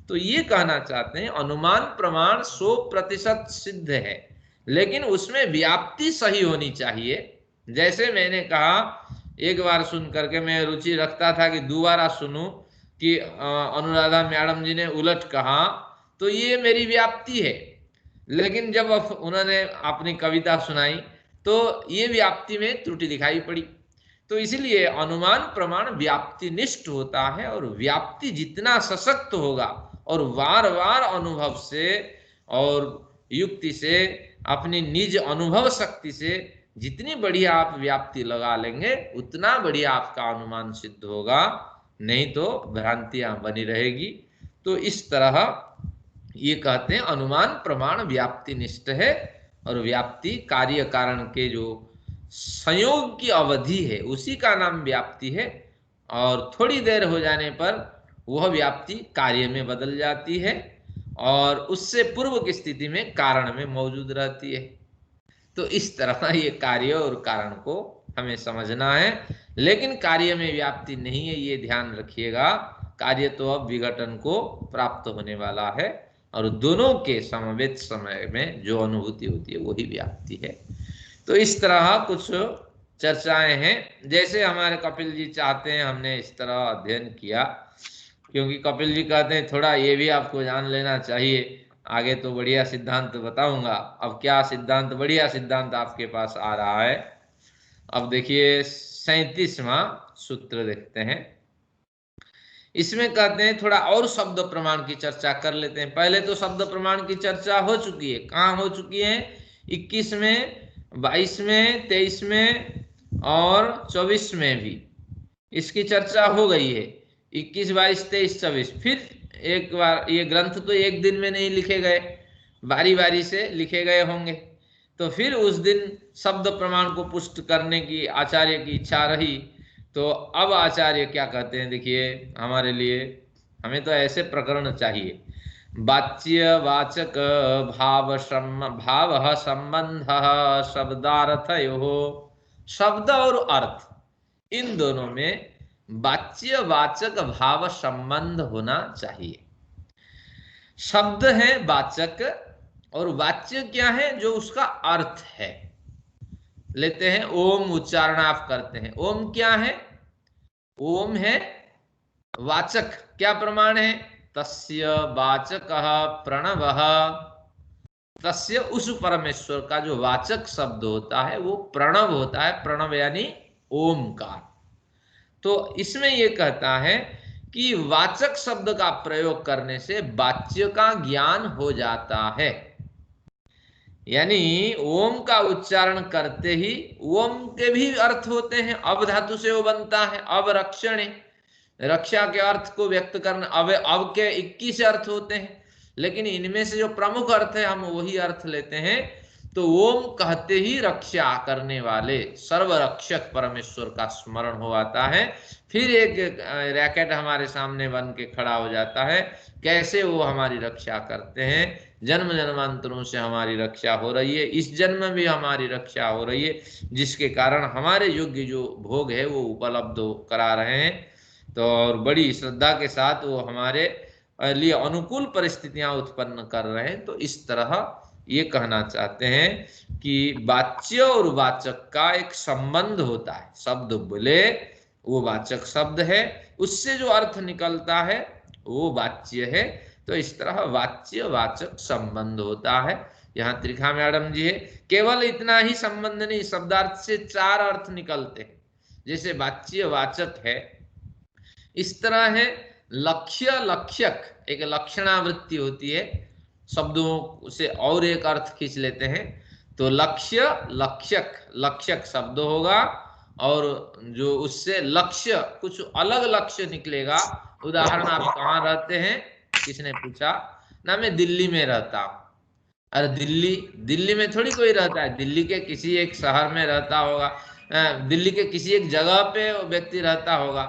तो ये कहना चाहते हैं अनुमान प्रमाण 100% सिद्ध है, लेकिन उसमें व्याप्ति सही होनी चाहिए। जैसे मैंने कहा, एक बार सुन करके मैं रुचि रखता था कि दोबारा सुनूं कि अनुराधा मैडम जी ने उलट कहा, तो ये मेरी व्याप्ति है। लेकिन जब उन्होंने अपनी कविता सुनाई तो ये व्याप्ति में त्रुटि दिखाई पड़ी। तो इसलिए अनुमान प्रमाण व्याप्तिनिष्ठ होता है, और व्याप्ति जितना सशक्त होगा और बार बार अनुभव से और युक्ति से, अपनी निज अनुभव शक्ति से जितनी बढ़िया आप व्याप्ति लगा लेंगे उतना बढ़िया आपका अनुमान सिद्ध होगा, नहीं तो भ्रांतियां बनी रहेगी। तो इस तरह ये कहते हैं अनुमान प्रमाण व्याप्तिनिष्ठ है, और व्याप्ति कार्य कारण के जो संयोग की अवधि है उसी का नाम व्याप्ति है, और थोड़ी देर हो जाने पर वह व्याप्ति कार्य में बदल जाती है और उससे पूर्व की स्थिति में कारण में मौजूद रहती है। तो इस तरह ये कार्य और कारण को हमें समझना है, लेकिन कार्य में व्याप्ति नहीं है, ये ध्यान रखिएगा। कार्य तो अब विघटन को प्राप्त होने वाला है, और दोनों के समवेत समय में जो अनुभूति होती है वही व्याप्ति है। तो इस तरह कुछ चर्चाएं हैं। जैसे हमारे कपिल जी चाहते हैं हमने इस तरह अध्ययन किया, क्योंकि कपिल जी कहते हैं थोड़ा ये भी आपको जान लेना चाहिए, आगे तो बढ़िया सिद्धांत बताऊंगा। अब क्या सिद्धांत, बढ़िया सिद्धांत आपके पास आ रहा है। अब देखिए 37वां सूत्र देखते हैं। इसमें कहते हैं थोड़ा और शब्द प्रमाण की चर्चा कर लेते हैं। पहले तो शब्द प्रमाण की चर्चा हो चुकी है, कहाँ हो चुकी है? 21 में, 22 में, 23 में और 24 में भी इसकी चर्चा हो गई है। 21, 22, 23, 24। फिर एक बार, ये ग्रंथ तो एक दिन में नहीं लिखे गए, बारी बारी से लिखे गए होंगे। तो फिर उस दिन शब्द प्रमाण को पुष्ट करने की आचार्य की इच्छा रही। तो अब आचार्य क्या कहते हैं, देखिए हमारे लिए, हमें तो ऐसे प्रकरण चाहिए। वाच्य वाचक भाव संबंध शब्दार्थयो, शब्द और अर्थ इन दोनों में वाच्य वाचक भाव संबंध होना चाहिए। शब्द है वाचक, और वाच्य क्या है? जो उसका अर्थ है। लेते हैं ओम, उच्चारण आप करते हैं, ओम क्या है? ओम है वाचक। क्या प्रमाण है? तस्य वाचकः प्रणवः। तस्य उस परमेश्वर का जो वाचक शब्द होता है वो प्रणव होता है, प्रणव यानी ओमकार। तो इसमें ये कहता है कि वाचक शब्द का प्रयोग करने से वाच्य का ज्ञान हो जाता है। यानी ओम का उच्चारण करते ही ओम के भी अर्थ होते हैं, अब धातु से वो बनता है, अब रक्षण, रक्षा के अर्थ को व्यक्त करना। अब के 21 अर्थ होते हैं, लेकिन इनमें से जो प्रमुख अर्थ है हम वही अर्थ लेते हैं। तो ओम कहते ही रक्षा करने वाले सर्वरक्षक परमेश्वर का स्मरण हो आता है। फिर एक रैकेट हमारे सामने बन के खड़ा हो जाता है, कैसे वो हमारी रक्षा करते हैं। जन्म जन्मांतरों से हमारी रक्षा हो रही है, इस जन्म में भी हमारी रक्षा हो रही है, जिसके कारण हमारे योग्य जो भोग है वो उपलब्ध करा रहे हैं। तो और बड़ी श्रद्धा के साथ वो हमारे लिए अनुकूल परिस्थितियां उत्पन्न कर रहे हैं। तो इस तरह ये कहना चाहते हैं कि वाच्य और वाचक का एक संबंध होता है। शब्द बोले वो वाचक शब्द है, उससे जो अर्थ निकलता है वो वाच्य है। तो इस तरह वाच्य वाचक संबंध होता है। यहाँ त्रिखा मैडम जी है, केवल इतना ही संबंध नहीं, शब्दार्थ से 4 अर्थ निकलते हैं। जैसे वाच्य वाचक है, इस तरह है लक्ष्य लक्ष्यक, एक लक्षणावृत्ति होती है, शब्दों से और एक अर्थ खींच लेते हैं। तो लक्ष्य लक्ष्यक, लक्ष्यक शब्द होगा, और जो उससे लक्ष्य कुछ अलग लक्ष्य निकलेगा। उदाहरण, आप कहाँ रहते हैं? किसने पूछा ना, मैं दिल्ली में रहता हूँ। अरे दिल्ली में थोड़ी कोई रहता है, दिल्ली के किसी एक शहर में रहता होगा, दिल्ली के किसी एक जगह पे व्यक्ति रहता होगा।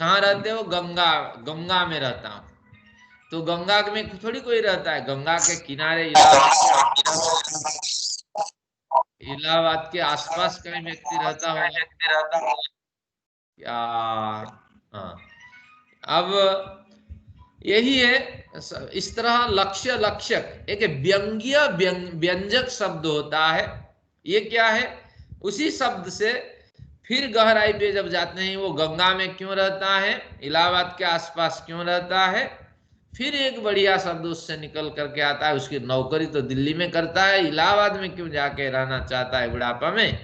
कहाँ रहते हो? गंगा में रहता हूँ। तो गंगा में थोड़ी कोई रहता है, गंगा के किनारे इलाहाबाद के आसपास का व्यक्ति रहता होगा या। हाँ, अब यही है। इस तरह लक्ष्य लक्ष्यक एक व्यंग्य व्यंजक शब्द होता है। ये क्या है? उसी शब्द से फिर गहराई पे जब जाते हैं, वो गंगा में क्यों रहता है, इलाहाबाद के आसपास क्यों रहता है, फिर एक बढ़िया शब्द उससे निकल करके आता है, उसकी नौकरी तो दिल्ली में करता है, इलाहाबाद में क्यों जाके रहना चाहता है बुढ़ापा में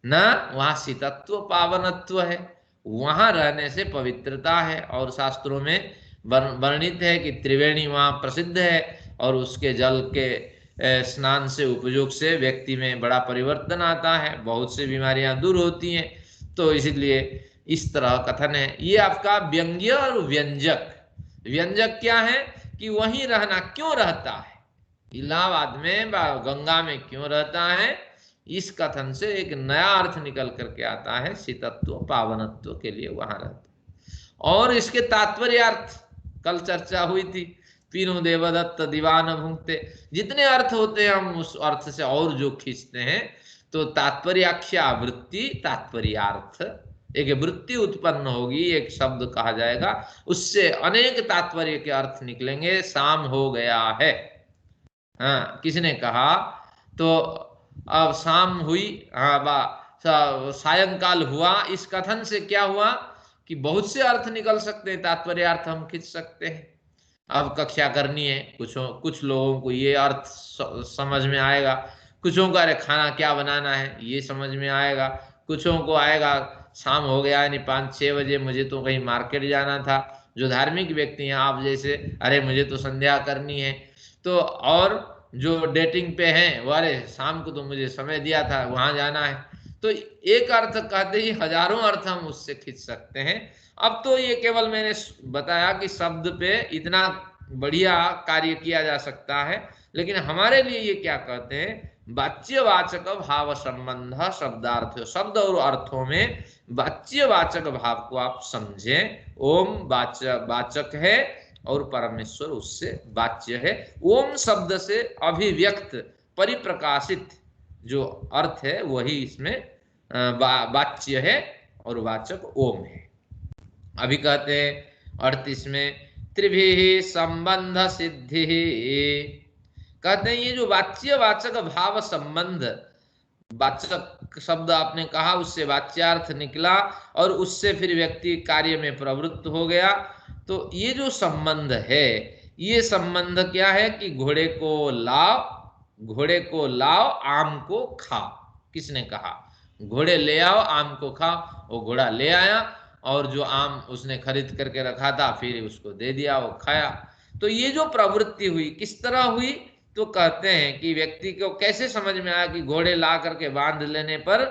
ना, वहां शीतत्व पावनत्व है, वहां रहने से पवित्रता है। और शास्त्रों में वर्णित है कि त्रिवेणी वहां प्रसिद्ध है, और उसके जल के स्नान से उपयोग से व्यक्ति में बड़ा परिवर्तन आता है, बहुत सी बीमारियां दूर होती हैं। तो इसलिए इस तरह कथन है। ये आपका व्यंग्य और व्यंजक। व्यंजक क्या है कि वहीं रहना क्यों रहता है, इलाहाबाद में गंगा में क्यों रहता है, इस कथन से एक नया अर्थ निकल करके आता है, शीतत्व पावनत्व के लिए वहां रहता। और इसके तात्पर्य अर्थ कल चर्चा हुई थी, तीनों देवदत्त दीवान भुंगते, जितने अर्थ होते हैं हम उस अर्थ से और जो खींचते हैं, तो तात्पर्याख्या वृत्ति, तात्पर्यार्थ, एक वृत्ति उत्पन्न होगी, एक शब्द कहा जाएगा, उससे अनेक तात्पर्य के अर्थ निकलेंगे। शाम हो गया है, हाँ किसने कहा, तो अब शाम हुई, हाँ सायंकाल हुआ, इस कथन से क्या हुआ कि बहुत से अर्थ निकल सकते हैं, तात्पर्य अर्थ हम खींच सकते हैं। अब कक्षा करनी है, कुछ लोगों को ये अर्थ समझ में आएगा, कुछों का अरे खाना क्या बनाना है ये समझ में आएगा, कुछों को आएगा शाम हो गया यानी 5-6 बजे मुझे तो कहीं मार्केट जाना था। जो धार्मिक व्यक्ति हैं आप जैसे, अरे मुझे तो संध्या करनी है। तो और जो डेटिंग पे हैं वो, अरे शाम को तो मुझे समय दिया था वहां जाना है। तो एक अर्थ कहते ही हजारों अर्थ हम उससे खींच सकते हैं। अब तो ये केवल मैंने बताया कि शब्द पे इतना बढ़िया कार्य किया जा सकता है, लेकिन हमारे लिए ये क्या कहते हैं, वाच्यवाचक भाव संबंध शब्दार्थ, शब्द और अर्थों में वाच्यवाचक भाव को आप समझें। ओम वाचक है और परमेश्वर उससे वाच्य है। ओम शब्द से अभिव्यक्त परिप्रकाशित जो अर्थ है वही इसमें वाच्य है और वाचक ओम है। अभी कहते हैं 38 में त्रिभी संबंध सिद्धि, कहते हैं ये जो वाच्य वाचक भाव संबंध, वाचक शब्द आपने कहा उससे वाच्यार्थ निकला और उससे फिर व्यक्ति कार्य में प्रवृत्त हो गया। तो ये जो संबंध है, ये संबंध क्या है कि घोड़े को लाओ आम को खाओ। किसने कहा, घोड़े ले आओ आम को खाओ। वो घोड़ा ले आया और जो आम उसने खरीद करके रखा था फिर उसको दे दिया, वो खाया। तो ये जो प्रवृत्ति हुई किस तरह हुई, तो कहते हैं कि व्यक्ति को कैसे समझ में आया कि घोड़े ला करके बांध लेने पर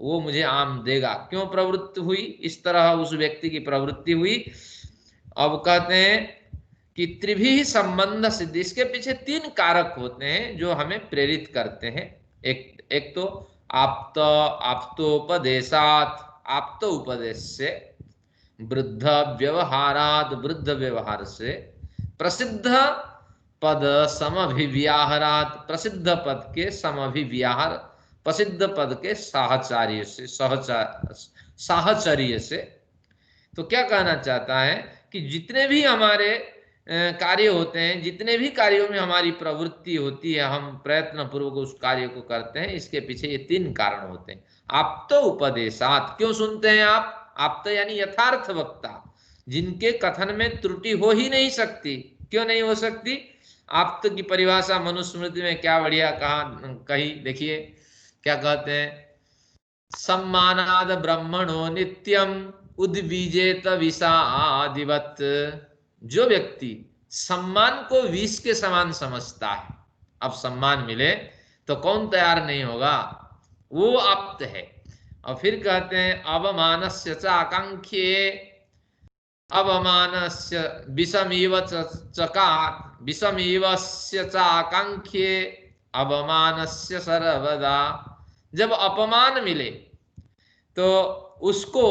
वो मुझे आम देगा, क्यों प्रवृत्ति हुई, इस तरह उस व्यक्ति की प्रवृत्ति हुई। अब कहते हैं कि त्रिभी संबंध सिद्धि, इसके पीछे 3 कारक होते हैं जो हमें प्रेरित करते हैं। एक तो आप्तोपदेशात, आप्त उपदेश से, वृद्ध व्यवहारात, वृद्ध व्यवहार से, प्रसिद्ध पद समभिव्याहरात, प्रसिद्ध पद के समभिव्याहार, प्रसिद्ध पद के साहचर्य से, साहचर्य से। तो क्या कहना चाहता है कि जितने भी हमारे कार्य होते हैं, जितने भी कार्यों में हमारी प्रवृत्ति होती है, हम प्रयत्न पूर्वक उस कार्य को करते हैं, इसके पीछे ये 3 कारण होते हैं। आप तो उपदेशात, क्यों सुनते हैं आप तो यानी यथार्थ वक्ता, जिनके कथन में त्रुटि हो ही नहीं सकती। क्यों नहीं हो सकती, आप तो की परिभाषा मनुस्मृति में क्या बढ़िया कही, देखिए क्या कहते हैं, सम्मानाद ब्रह्मणो नित्यम उद्विजेत विषादिवत। जो व्यक्ति सम्मान को विष के समान समझता है, अब सम्मान मिले तो कौन तैयार नहीं होगा, वो आप्त है। और फिर कहते हैं अवमानस्य च आकांक्षे, अवमानस्य विषमीव चकात्, विषमीवस्य च आकांक्षे अवमानस्य सर्वदा। जब अपमान मिले तो उसको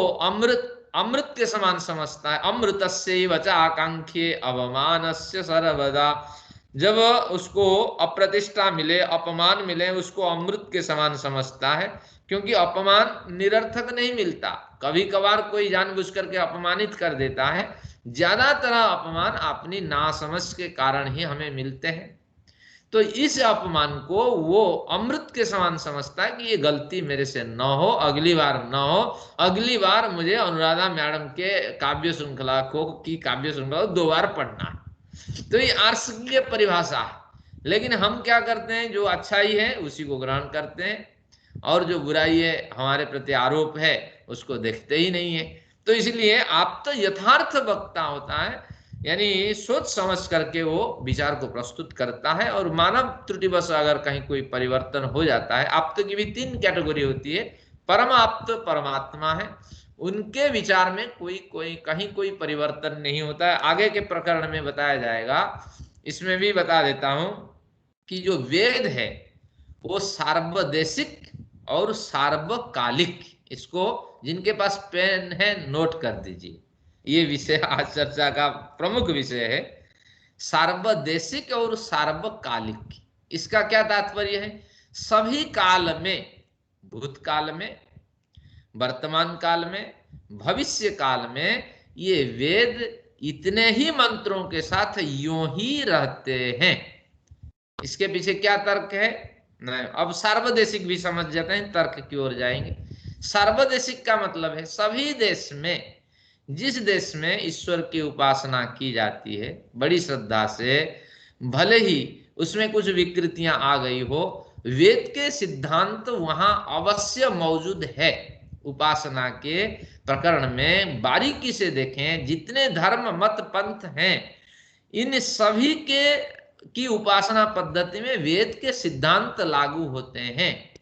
अमृत के समान समझता है। अमृतस्यैव च आकांक्षे अवमानस्य सर्वदा। जब उसको अप्रतिष्ठा मिले, अपमान मिले, उसको अमृत के समान समझता है, क्योंकि अपमान निरर्थक नहीं मिलता। कभी कभार कोई जानबूझ करके अपमानित कर देता है, ज्यादातर अपमान अपनी नासमझ के कारण ही हमें मिलते हैं। तो इस अपमान को वो अमृत के समान समझता है कि ये गलती मेरे से न हो, अगली बार न हो, अगली बार मुझे अनुराधा मैडम के काव्य श्रृंखला की काव्य श्रृंखला 2 बार पढ़ना है। तो ये आर्स की परिभाषा है। लेकिन हम क्या करते हैं, जो अच्छाई है उसी को ग्रहण करते हैं, और जो बुराई है, हमारे प्रति आरोप है, उसको देखते ही नहीं है। तो इसलिए आप तो यथार्थ वक्ता होता है, यानी सोच समझ करके वो विचार को प्रस्तुत करता है। और मानव त्रुटिवश अगर कहीं कोई परिवर्तन हो जाता है, आप्त की भी 3 कैटेगरी होती है। परम आप्त परमात्मा है, उनके विचार में कहीं कोई परिवर्तन नहीं होता है। आगे के प्रकरण में बताया जाएगा, इसमें भी बता देता हूं कि जो वेद है वो सार्वदेशिक और सार्वकालिक, इसको जिनके पास पेन है नोट कर दीजिए, ये विषय आज चर्चा का प्रमुख विषय है, सार्वदेशिक और सार्वकालिक। इसका क्या तात्पर्य है? सभी काल में, भूतकाल में, वर्तमान काल में, भविष्य काल में ये वेद इतने ही मंत्रों के साथ यूं ही रहते हैं। इसके पीछे क्या तर्क है? नहीं, अब सार्वदेशिक भी समझ जाते हैं, तर्क की ओर जाएंगे। सार्वदेशिक का मतलब है सभी देश में, जिस देश में ईश्वर की उपासना की जाती है बड़ी श्रद्धा से, भले ही उसमें कुछ विकृतियां आ गई हो, वेद के सिद्धांत वहां अवश्य मौजूद है। उपासना के प्रकरण में बारीकी से देखें, जितने धर्म मत पंथ हैं, इन सभी की उपासना पद्धति में वेद के सिद्धांत लागू होते हैं।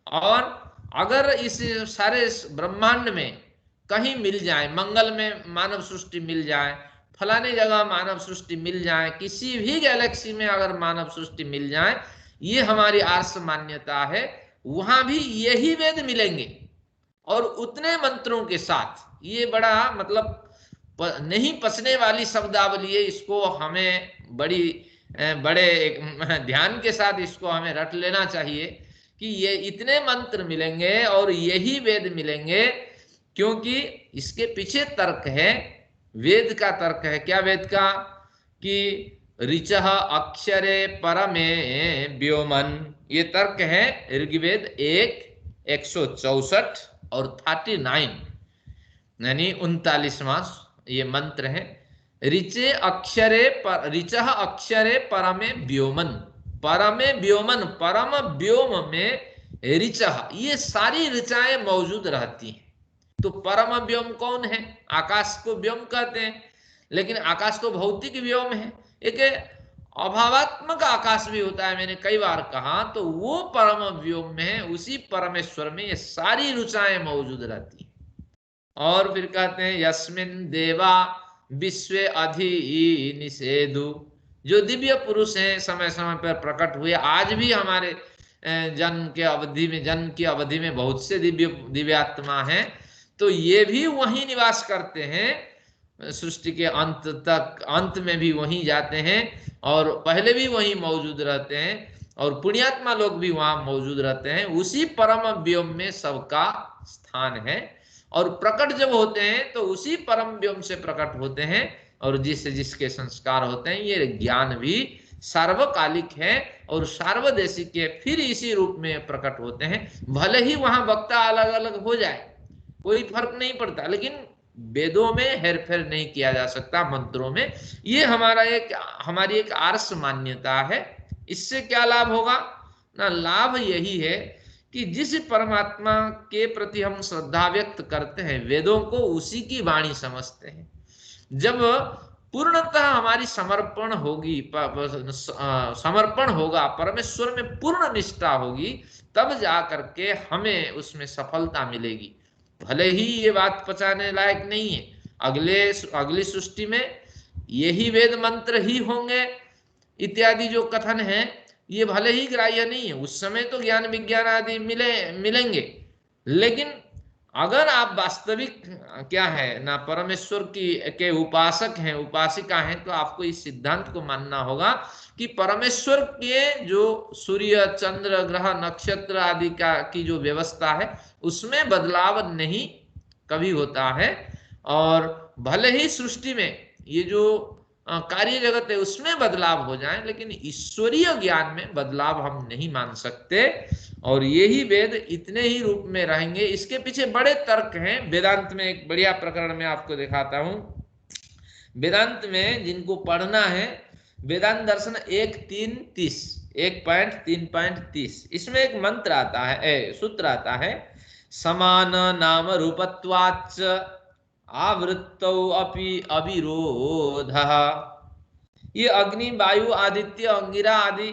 और अगर इस सारे ब्रह्मांड में कहीं मिल जाए, मंगल में मानव सृष्टि मिल जाए, फलाने जगह मानव सृष्टि मिल जाए, किसी भी गैलेक्सी में अगर मानव सृष्टि मिल जाए, ये हमारी आर्ष मान्यता है, वहां भी यही वेद मिलेंगे और उतने मंत्रों के साथ। ये बड़ा मतलब नहीं पचने वाली शब्दावली है, इसको हमें बड़े ध्यान के साथ इसको हमें रट लेना चाहिए कि ये इतने मंत्र मिलेंगे और यही वेद मिलेंगे, क्योंकि इसके पीछे तर्क है, वेद का तर्क है। क्या वेद का? कि ऋचः अक्षरे परमे व्योमन, ये तर्क है ऋग्वेद 1:164 और 39, यानी 39वां ये मंत्र है। ऋचः अक्षरे परमे व्योमन, परमे व्योमन, परम व्योम में ऋचः, ये सारी ऋचाएं मौजूद रहती हैं। तो परम व्योम कौन है? आकाश को व्योम कहते हैं, लेकिन आकाश तो भौतिक व्योम है, एक अभावात्मक आकाश भी होता है, मैंने कई बार कहा। तो वो परम व्योम में है, उसी परमेश्वर में ये सारी ऋचाएं मौजूद रहती हैं। और फिर कहते हैं यस्मिन् देवा विश्वे अधि निषेधु, जो दिव्य पुरुष हैं समय समय पर प्रकट हुए, आज भी हमारे जन्म की अवधि में बहुत से दिव्यात्मा हैं, तो ये भी वहीं निवास करते हैं, सृष्टि के अंत तक, अंत में भी वहीं जाते हैं और पहले भी वहीं मौजूद रहते हैं, और पुण्यात्मा लोग भी वहां मौजूद रहते हैं। उसी परम व्योम में सबका स्थान है, और प्रकट जब होते हैं तो उसी परम व्योम से प्रकट होते हैं, और जिसके संस्कार होते हैं, ये ज्ञान भी सार्वकालिक है और सार्वदेशिक है, फिर इसी रूप में प्रकट होते हैं। भले ही वहां वक्ता अलग अलग हो जाए, कोई फर्क नहीं पड़ता, लेकिन वेदों में हेरफेर नहीं किया जा सकता, मंत्रों में। ये हमारी एक आर्ष मान्यता है। इससे क्या लाभ होगा ना? लाभ यही है कि जिस परमात्मा के प्रति हम श्रद्धा व्यक्त करते हैं, वेदों को उसी की वाणी समझते हैं। जब पूर्णतः हमारी समर्पण होगा, परमेश्वर में पूर्ण निष्ठा होगी, तब जा करके हमें उसमें सफलता मिलेगी। भले ही ये बात पचाने लायक नहीं है, अगली सृष्टि में यही वेद मंत्र ही होंगे इत्यादि जो कथन है, ये भले ही ग्राह्य नहीं है। उस समय तो ज्ञान विज्ञान आदि मिलेंगे, लेकिन अगर आप वास्तविक क्या है ना परमेश्वर के उपासक हैं, उपासिका हैं, तो आपको इस सिद्धांत को मानना होगा कि परमेश्वर के जो सूर्य चंद्र ग्रह नक्षत्र आदि की जो व्यवस्था है, उसमें बदलाव नहीं कभी होता है। और भले ही सृष्टि में ये जो कार्य जगत है उसमें बदलाव हो जाए, लेकिन ईश्वरीय ज्ञान में बदलाव हम नहीं मान सकते, और यही वेद इतने ही रूप में रहेंगे। इसके पीछे बड़े तर्क हैं। वेदांत में एक बढ़िया प्रकरण में आपको दिखाता हूं। वेदांत में जिनको पढ़ना है वेदांत दर्शन 1.3.30 इसमें एक मंत्र आता है, सूत्र आता है, समान नाम रूपत्वाच्च आवृत्तौ अपि अविरोधः। ये अग्नि, वायु, आदित्य, अंगिरा आदि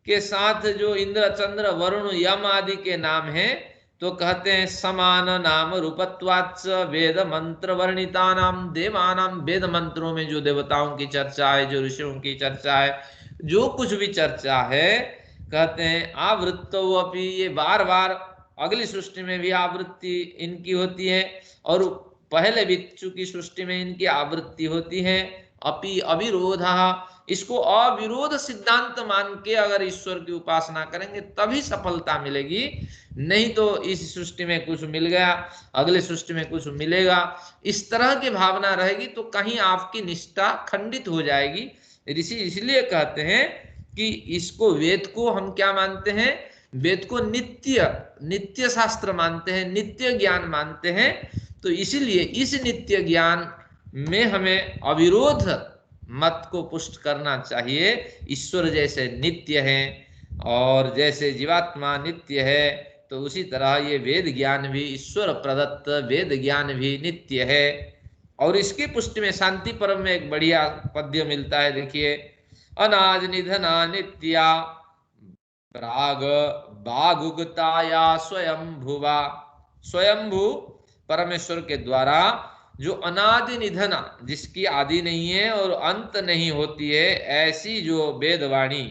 के साथ जो इंद्र, चंद्र, वरुण, यम आदि के नाम हैं, तो कहते हैं समान नाम रूपत्वाच्च वेद मंत्र वर्णिता नाम देवानाम। वेद मंत्रों में जो देवताओं की चर्चा है, जो ऋषियों की चर्चा है, जो कुछ भी चर्चा है, कहते हैं आवृत्तो अपि, ये बार बार अगली सृष्टि में भी आवृत्ति इनकी होती है और पहले भी चूंकि सृष्टि में इनकी आवृत्ति होती है। अपि अविरोधा, इसको अविरोध सिद्धांत मान के अगर ईश्वर की उपासना करेंगे तभी सफलता मिलेगी, नहीं तो इस सृष्टि में कुछ मिल गया, अगले सृष्टि में कुछ मिलेगा, इस तरह की भावना रहेगी तो कहीं आपकी निष्ठा खंडित हो जाएगी। ऋषि इसलिए कहते हैं कि इसको, वेद को हम क्या मानते हैं, वेद को नित्य शास्त्र मानते हैं, नित्य ज्ञान मानते हैं। तो इसीलिए इस नित्य ज्ञान में हमें अविरोध मत को पुष्ट करना चाहिए। ईश्वर जैसे नित्य है और जैसे जीवात्मा नित्य है, तो उसी तरह ये वेद ज्ञान भी, ईश्वर प्रदत्त वेद ज्ञान भी नित्य है। और इसकी पुष्टि में शांति पर्व में एक बढ़िया पद्य मिलता है, देखिए, अनाज निधना नित्या प्राग बागुगताया स्वयंभुवा। स्वयंभू परमेश्वर के द्वारा जो अनादि निधना, जिसकी आदि नहीं है और अंत नहीं होती है, ऐसी जो वेदवाणी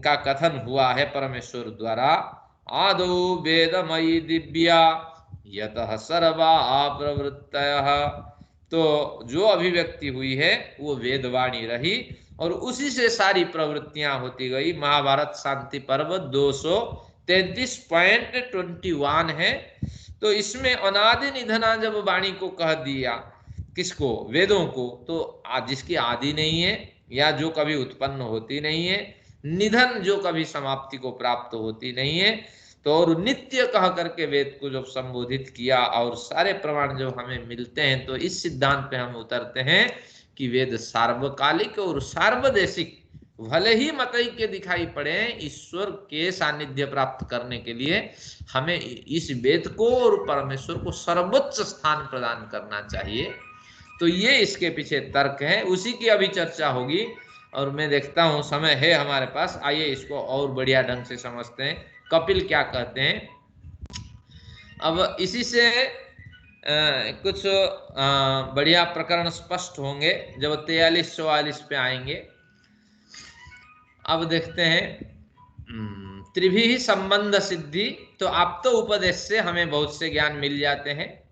का कथन हुआ है परमेश्वर द्वारा, आदौ वेदमयी दिव्या यतः सर्वा प्रवृत्तयः, तो जो अभिव्यक्ति हुई है वो वेदवाणी रही और उसी से सारी प्रवृत्तियां होती गई। महाभारत शांति पर्व 233.21 है। तो इसमें अनादि निधना जब वाणी को कह दिया, किसको, वेदों को, तो जिसकी आदि नहीं है या जो कभी उत्पन्न होती नहीं है, निधन जो कभी समाप्ति को प्राप्त होती नहीं है, तो और नित्य कह करके वेद को जब संबोधित किया और सारे प्रमाण जब हमें मिलते हैं, तो इस सिद्धांत पे हम उतरते हैं कि वेद सार्वकालिक और सार्वदेशिक, भले ही मतई के दिखाई पड़े, ईश्वर के सानिध्य प्राप्त करने के लिए हमें इस वेद को और परमेश्वर को सर्वोच्च स्थान प्रदान करना चाहिए। तो ये इसके पीछे तर्क है, उसी की अभी चर्चा होगी। और मैं देखता हूँ समय है हमारे पास, आइए इसको और बढ़िया ढंग से समझते हैं, कपिल क्या कहते हैं। अब इसी से कुछ बढ़िया प्रकरण स्पष्ट होंगे जब 43-44 पे आएंगे। अब देखते हैं त्रिभी संबंध सिद्धि। तो आप तो उपदेश से हमें बहुत से ज्ञान मिल जाते हैं।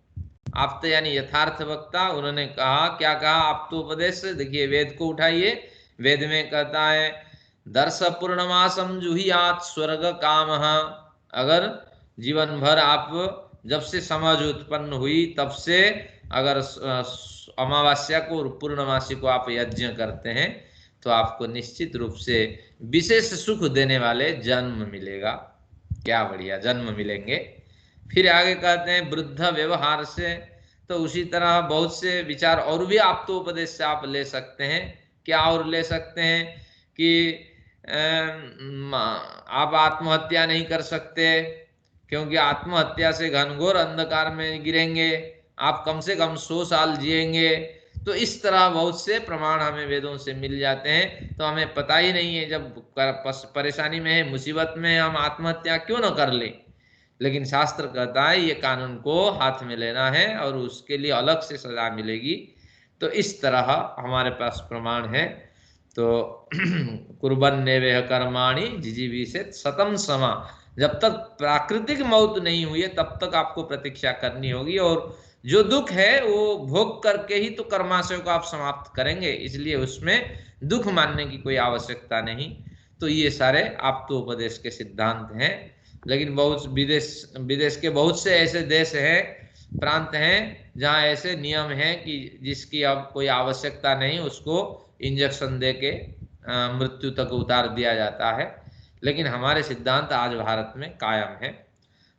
आप तो यानी यथार्थ वक्ता, उन्होंने कहा, क्या कहा, आप तो उपदेश से, देखिए वेद को उठाइए, वेद में कहता है दर्श पूर्णमासम जुहियात स्वर्ग काम। अगर जीवन भर आप, जब से समझ उत्पन्न हुई तब से अगर अमावस्या को और पूर्णमासी को आप यज्ञ करते हैं तो आपको निश्चित रूप से विशेष सुख देने वाले जन्म मिलेगा। क्या बढ़िया जन्म मिलेंगे। फिर आगे कहते हैं वृद्ध व्यवहार से, तो उसी तरह बहुत से विचार और भी आप तो उपदेश से आप ले सकते हैं। क्या और ले सकते हैं कि आप आत्महत्या नहीं कर सकते, क्योंकि आत्महत्या से घनघोर अंधकार में गिरेंगे, आप कम से कम 100 साल जिएंगे। तो इस तरह बहुत से प्रमाण हमें वेदों से मिल जाते हैं। तो हमें पता ही नहीं है, जब परेशानी में है, मुसीबत में, हम आत्महत्या क्यों न कर ले, लेकिन शास्त्र कहता है ये कानून को हाथ में लेना है और उसके लिए अलग से सजा मिलेगी। तो इस तरह हमारे पास प्रमाण है। तो कुर्बन्नेवेह कर्माणि जिजीविषेत शतम समा, जब तक प्राकृतिक मौत नहीं हुई है तब तक आपको प्रतीक्षा करनी होगी, और जो दुख है वो भोग करके ही तो कर्माशय को आप समाप्त करेंगे, इसलिए उसमें दुख मानने की कोई आवश्यकता नहीं। तो ये सारे आप तो उपदेश के सिद्धांत हैं। लेकिन बहुत विदेश के बहुत से ऐसे देश हैं, प्रांत हैं, जहाँ ऐसे नियम हैं कि जिसकी अब कोई आवश्यकता नहीं, उसको इंजेक्शन दे के मृत्यु तक उतार दिया जाता है। लेकिन हमारे सिद्धांत आज भारत में कायम है।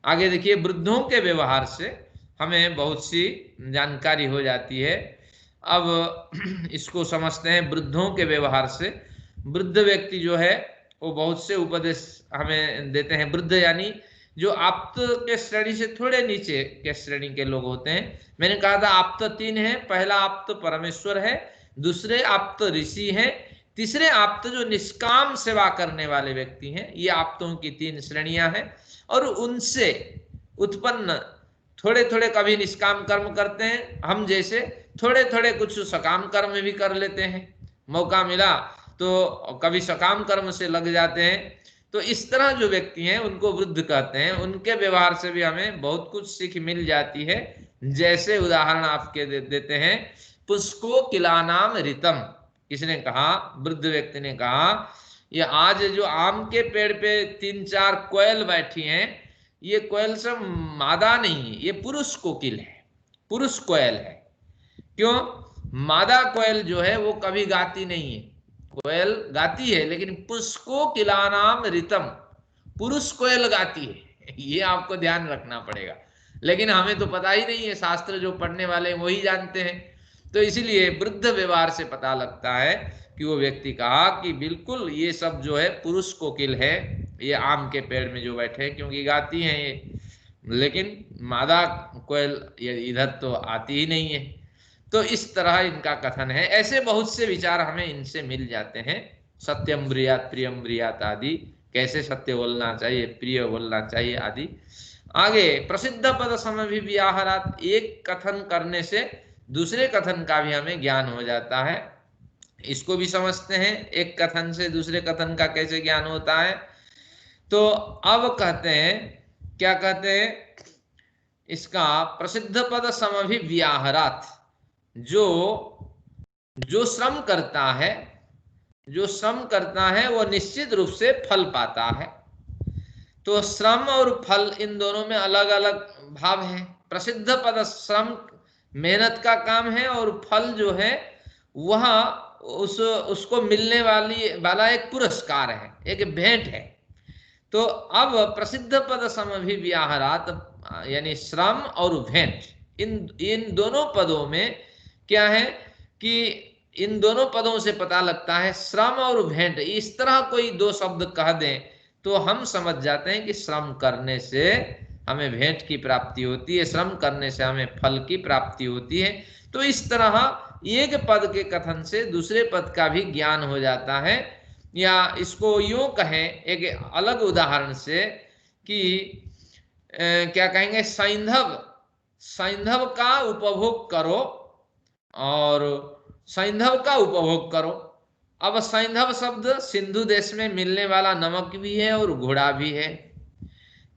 आगे देखिए, वृद्धों के व्यवहार से हमें बहुत सी जानकारी हो जाती है। अब इसको समझते हैं वृद्धों के व्यवहार से। वृद्ध व्यक्ति जो है वो बहुत से उपदेश हमें देते हैं। वृद्ध यानी जो आप्त के श्रेणी से थोड़े नीचे के श्रेणी के लोग होते हैं। मैंने कहा था आप्त 3 है। पहला आप्त परमेश्वर है, दूसरे आप्त ऋषि हैं, तीसरे आप्त जो निष्काम सेवा करने वाले व्यक्ति हैं। ये आप्तों की 3 श्रेणियां हैं और उनसे उत्पन्न थोड़े थोड़े कभी निष्काम कर्म करते हैं, हम जैसे थोड़े थोड़े कुछ सकाम कर्म भी कर लेते हैं, मौका मिला तो कभी सकाम कर्म से लग जाते हैं। तो इस तरह जो व्यक्ति हैं उनको वृद्ध कहते हैं। उनके व्यवहार से भी हमें बहुत कुछ सीख मिल जाती है। जैसे उदाहरण आपके देते हैं, पुष्को किलानाम ऋतम। किसने कहा? वृद्ध व्यक्ति ने कहा, ये आज जो आम के पेड़ पे 3-4 कोयल बैठी हैं, ये कोयल सब मादा नहीं है, ये पुरुष कोकिल है, पुरुष कोयल है। क्यों? मादा कोयल जो है वो कभी गाती नहीं है। कोयल गाती है लेकिन पुष्को किलानाम ऋतम, पुरुष कोयल गाती है। ये आपको ध्यान रखना पड़ेगा, लेकिन हमें तो पता ही नहीं है, शास्त्र जो पढ़ने वाले हैं वही जानते हैं। तो इसीलिए वृद्ध व्यवहार से पता लगता है कि वो व्यक्ति कहा कि बिल्कुल ये सब जो है पुरुष कोकिल है, ये आम के पेड़ में जो बैठे हैं, क्योंकि गाती हैं ये, लेकिन मादा कोयल इधर तो आती ही नहीं है। तो इस तरह इनका कथन है। ऐसे बहुत से विचार हमें इनसे मिल जाते हैं। सत्यम ब्रियात प्रियम ब्रियात आदि, कैसे सत्य बोलना चाहिए, प्रिय बोलना चाहिए आदि। आगे प्रसिद्ध पद समभिव्याहारात, एक कथन करने से दूसरे कथन का भी हमें ज्ञान हो जाता है। इसको भी समझते हैं, एक कथन से दूसरे कथन का कैसे ज्ञान होता है। तो अब कहते हैं, क्या कहते हैं इसका? प्रसिद्ध पद समभिव्याहारात, जो श्रम करता है, जो श्रम करता है वो निश्चित रूप से फल पाता है। तो श्रम और फल इन दोनों में अलग अलग भाव है। प्रसिद्ध पद श्रम मेहनत का काम है और फल जो है वह उसको मिलने वाला एक पुरस्कार है, एक भेंट है। तो अब प्रसिद्ध पद समभिव्याहारात यानी श्रम और भेंट, इन दोनों पदों में क्या है कि इन दोनों पदों से पता लगता है श्रम और भेंट। इस तरह कोई 2 शब्द कह दें तो हम समझ जाते हैं कि श्रम करने से हमें भेंट की प्राप्ति होती है, श्रम करने से हमें फल की प्राप्ति होती है। तो इस तरह एक पद के कथन से दूसरे पद का भी ज्ञान हो जाता है। या इसको यूं कहें एक अलग उदाहरण से कि क्या कहेंगे, सैंधव का उपभोग करो और सैंधव का उपभोग करो। अब सैंधव शब्द सिंधु देश में मिलने वाला नमक भी है और घोड़ा भी है।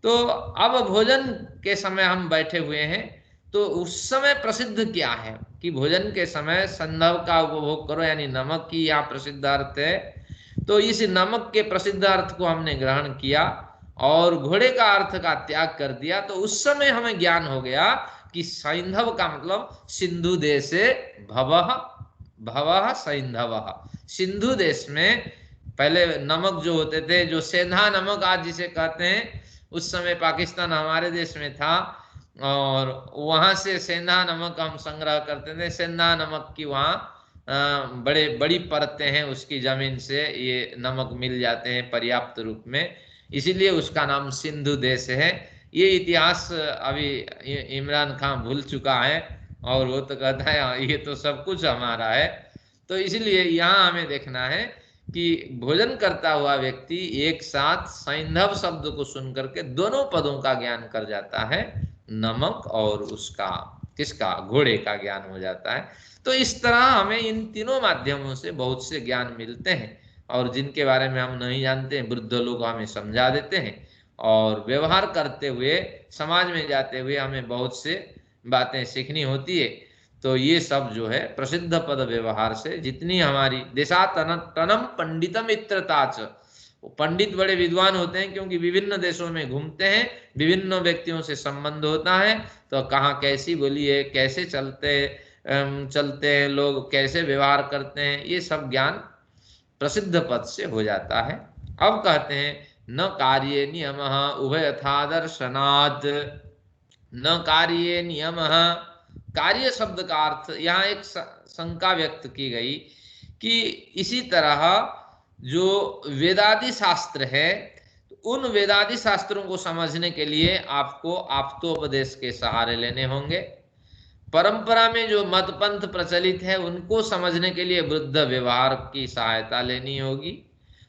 तो अब भोजन के समय हम बैठे हुए हैं, तो उस समय प्रसिद्ध क्या है कि भोजन के समय सैंधव का उपभोग करो, यानी नमक की यहाँ प्रसिद्ध अर्थ है। तो इस नमक के प्रसिद्ध अर्थ को हमने ग्रहण किया और घोड़े का अर्थ का त्याग कर दिया। तो उस समय हमें ज्ञान हो गया कि सैंधव का मतलब सिंधु देशे भवः, भवः सैंधवः। सिंधु देश में पहले नमक जो होते थे, जो सेंधा नमक आज जिसे कहते हैं, उस समय पाकिस्तान हमारे देश में था और वहां से सेंधा नमक हम संग्रह करते थे। सेंधा नमक की वहाँ बड़ी परतें हैं, उसकी जमीन से ये नमक मिल जाते हैं पर्याप्त रूप में, इसीलिए उसका नाम सिंधु देश है। ये इतिहास अभी इमरान खान भूल चुका है और वो तो कहता है ये तो सब कुछ हमारा है। तो इसलिए यहाँ हमें देखना है कि भोजन करता हुआ व्यक्ति एक साथ सैंधव शब्द को सुन करके दोनों पदों का ज्ञान कर जाता है, नमक और उसका किसका, घोड़े का ज्ञान हो जाता है। तो इस तरह हमें इन तीनों माध्यमों से बहुत से ज्ञान मिलते हैं और जिनके बारे में हम नहीं जानते हैं वृद्ध लोग हमें समझा देते हैं और व्यवहार करते हुए समाज में जाते हुए हमें बहुत से बातें सीखनी होती है। तो ये सब जो है प्रसिद्ध पद व्यवहार से जितनी हमारी देशातनम पंडितम इत्रताच, पंडित बड़े विद्वान होते हैं क्योंकि विभिन्न देशों में घूमते हैं, विभिन्न व्यक्तियों से संबंध होता है। तो कहाँ कैसी बोली है, कैसे चलते हैं लोग, कैसे व्यवहार करते हैं, ये सब ज्ञान प्रसिद्ध पद से हो जाता है। अब कहते हैं न कार्ये नियमः उभयथा दर्शनात्, न कार्ये नियमः, कार्य शब्द का अर्थ, यहाँ एक शंका व्यक्त की गई कि इसी तरह जो वेदादि शास्त्र है, उन वेदादि शास्त्रों को समझने के लिए आपको आप्तोपदेश के सहारे लेने होंगे। परंपरा में जो मत पंथ प्रचलित है उनको समझने के लिए वृद्ध व्यवहार की सहायता लेनी होगी,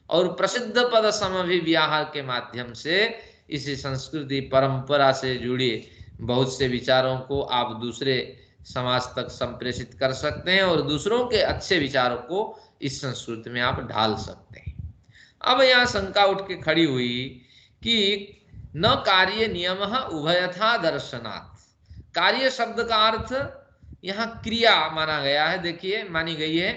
और प्रसिद्ध पद समभिव्याहार के माध्यम से इसी संस्कृति परंपरा से जुड़े बहुत से विचारों को आप दूसरे समाज तक संप्रेषित कर सकते हैं, और दूसरों के अच्छे विचारों को इस संस्कृति में आप ढाल सकते हैं। अब यहाँ शंका उठ के खड़ी हुई कि न कार्य नियम उभयथा दर्शनात्। कार्य शब्द का अर्थ यहाँ क्रिया माना गया है। देखिए, मानी गई है।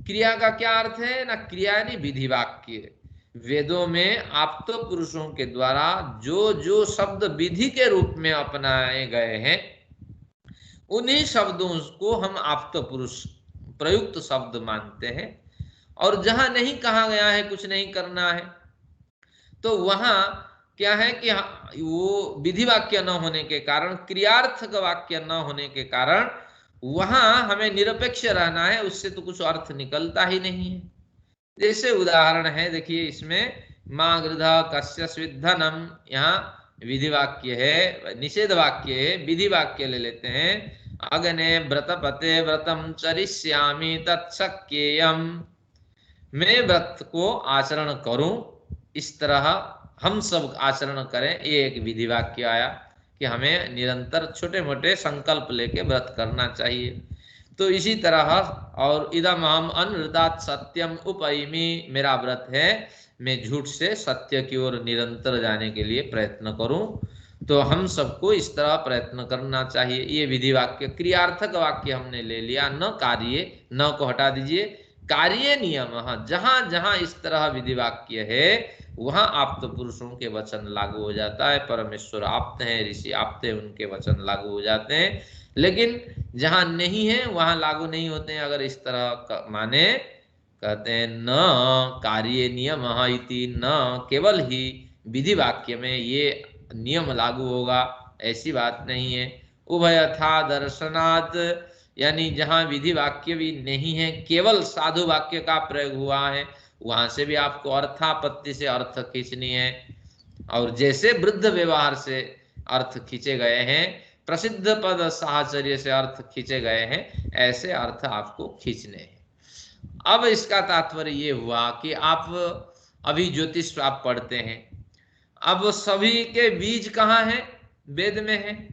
क्रिया का क्या अर्थ है? ना क्रिया यानी विधि वाक्य। वेदों में आप्त पुरुषों के द्वारा जो जो शब्द विधि के रूप में अपनाए गए हैं, उन्हीं शब्दों को हम आप्त पुरुष प्रयुक्त शब्द मानते हैं। और जहां नहीं कहा गया है कुछ नहीं करना है, तो वहां क्या है कि वो विधि वाक्य न होने के कारण, क्रियार्थक वाक्य न होने के कारण वहां हमें निरपेक्ष रहना है, उससे तो कुछ अर्थ निकलता ही नहीं है। जैसे उदाहरण है, देखिए इसमें माँ गृधा कस्य स्विद्धनम, यहाँ विधि वाक्य है, निषेध वाक्य है, विधि वाक्य ले लेते हैं। अग्ने व्रतपते व्रतम चरिष्यामि तत्सक्येयम, मैं व्रत को आचरण करूं, इस तरह हम सब आचरण करें। ये एक विधि वाक्य आया कि हमें निरंतर छोटे मोटे संकल्प लेके व्रत करना चाहिए। तो इसी तरह, और इदम हम अनृतात् सत्यम उपैमि, मेरा व्रत है, मैं झूठ से सत्य की ओर निरंतर जाने के लिए प्रयत्न करूं। तो हम सबको इस तरह प्रयत्न करना चाहिए। ये विधि वाक्य, क्रियार्थक वाक्य हमने ले लिया। न कार्य, न को हटा दीजिए, कार्य नियम, जहां जहां इस तरह विधि वाक्य है वहां आप्त पुरुषों के वचन लागू हो जाता है। परमेश्वर आप्त हैं, ऋषि आप्त हैं, उनके वचन लागू हो जाते हैं। लेकिन जहां नहीं है वहां लागू नहीं होते हैं। अगर इस तरह माने, कहते हैं न कार्य नियम इति, न केवल ही विधि वाक्य में ये नियम लागू होगा, ऐसी बात नहीं है। उभयथा दर्शनात्, यानी जहां विधि वाक्य भी नहीं है, केवल साधु वाक्य का प्रयोग हुआ है, वहां से भी आपको अर्थापत्ति से अर्थ खींचनी है। और जैसे वृद्ध व्यवहार से अर्थ खींचे गए हैं, प्रसिद्ध पद साहचर्य से अर्थ खींचे गए हैं, ऐसे अर्थ आपको खींचने हैं। अब इसका तात्पर्य ये हुआ कि आप अभी ज्योतिष आप पढ़ते हैं, अब सभी के बीज कहाँ हैं? वेद में है।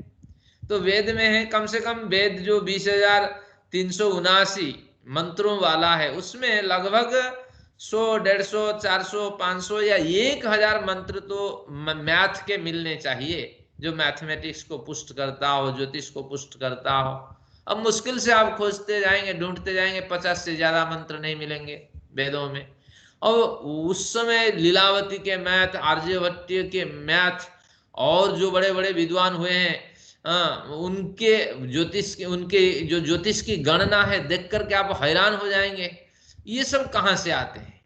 तो वेद में है, कम से कम वेद जो 20,379 मंत्रों वाला है, उसमें लगभग 100, 150, 400, 500 या 1000 मंत्र तो मैथ के मिलने चाहिए, जो मैथमेटिक्स को पुष्ट करता हो, ज्योतिष को पुष्ट करता हो। अब मुश्किल से आप खोजते जाएंगे, ढूंढते जाएंगे, 50 से ज्यादा मंत्र नहीं मिलेंगे वेदों में। और उस समय लीलावती के मैथ, आर्यभट्ट के मैथ, और जो बड़े बड़े विद्वान हुए हैं, उनके ज्योतिष की, उनके जो ज्योतिष की गणना है, देख करके आप हैरान हो जाएंगे। ये सब कहां से आते हैं?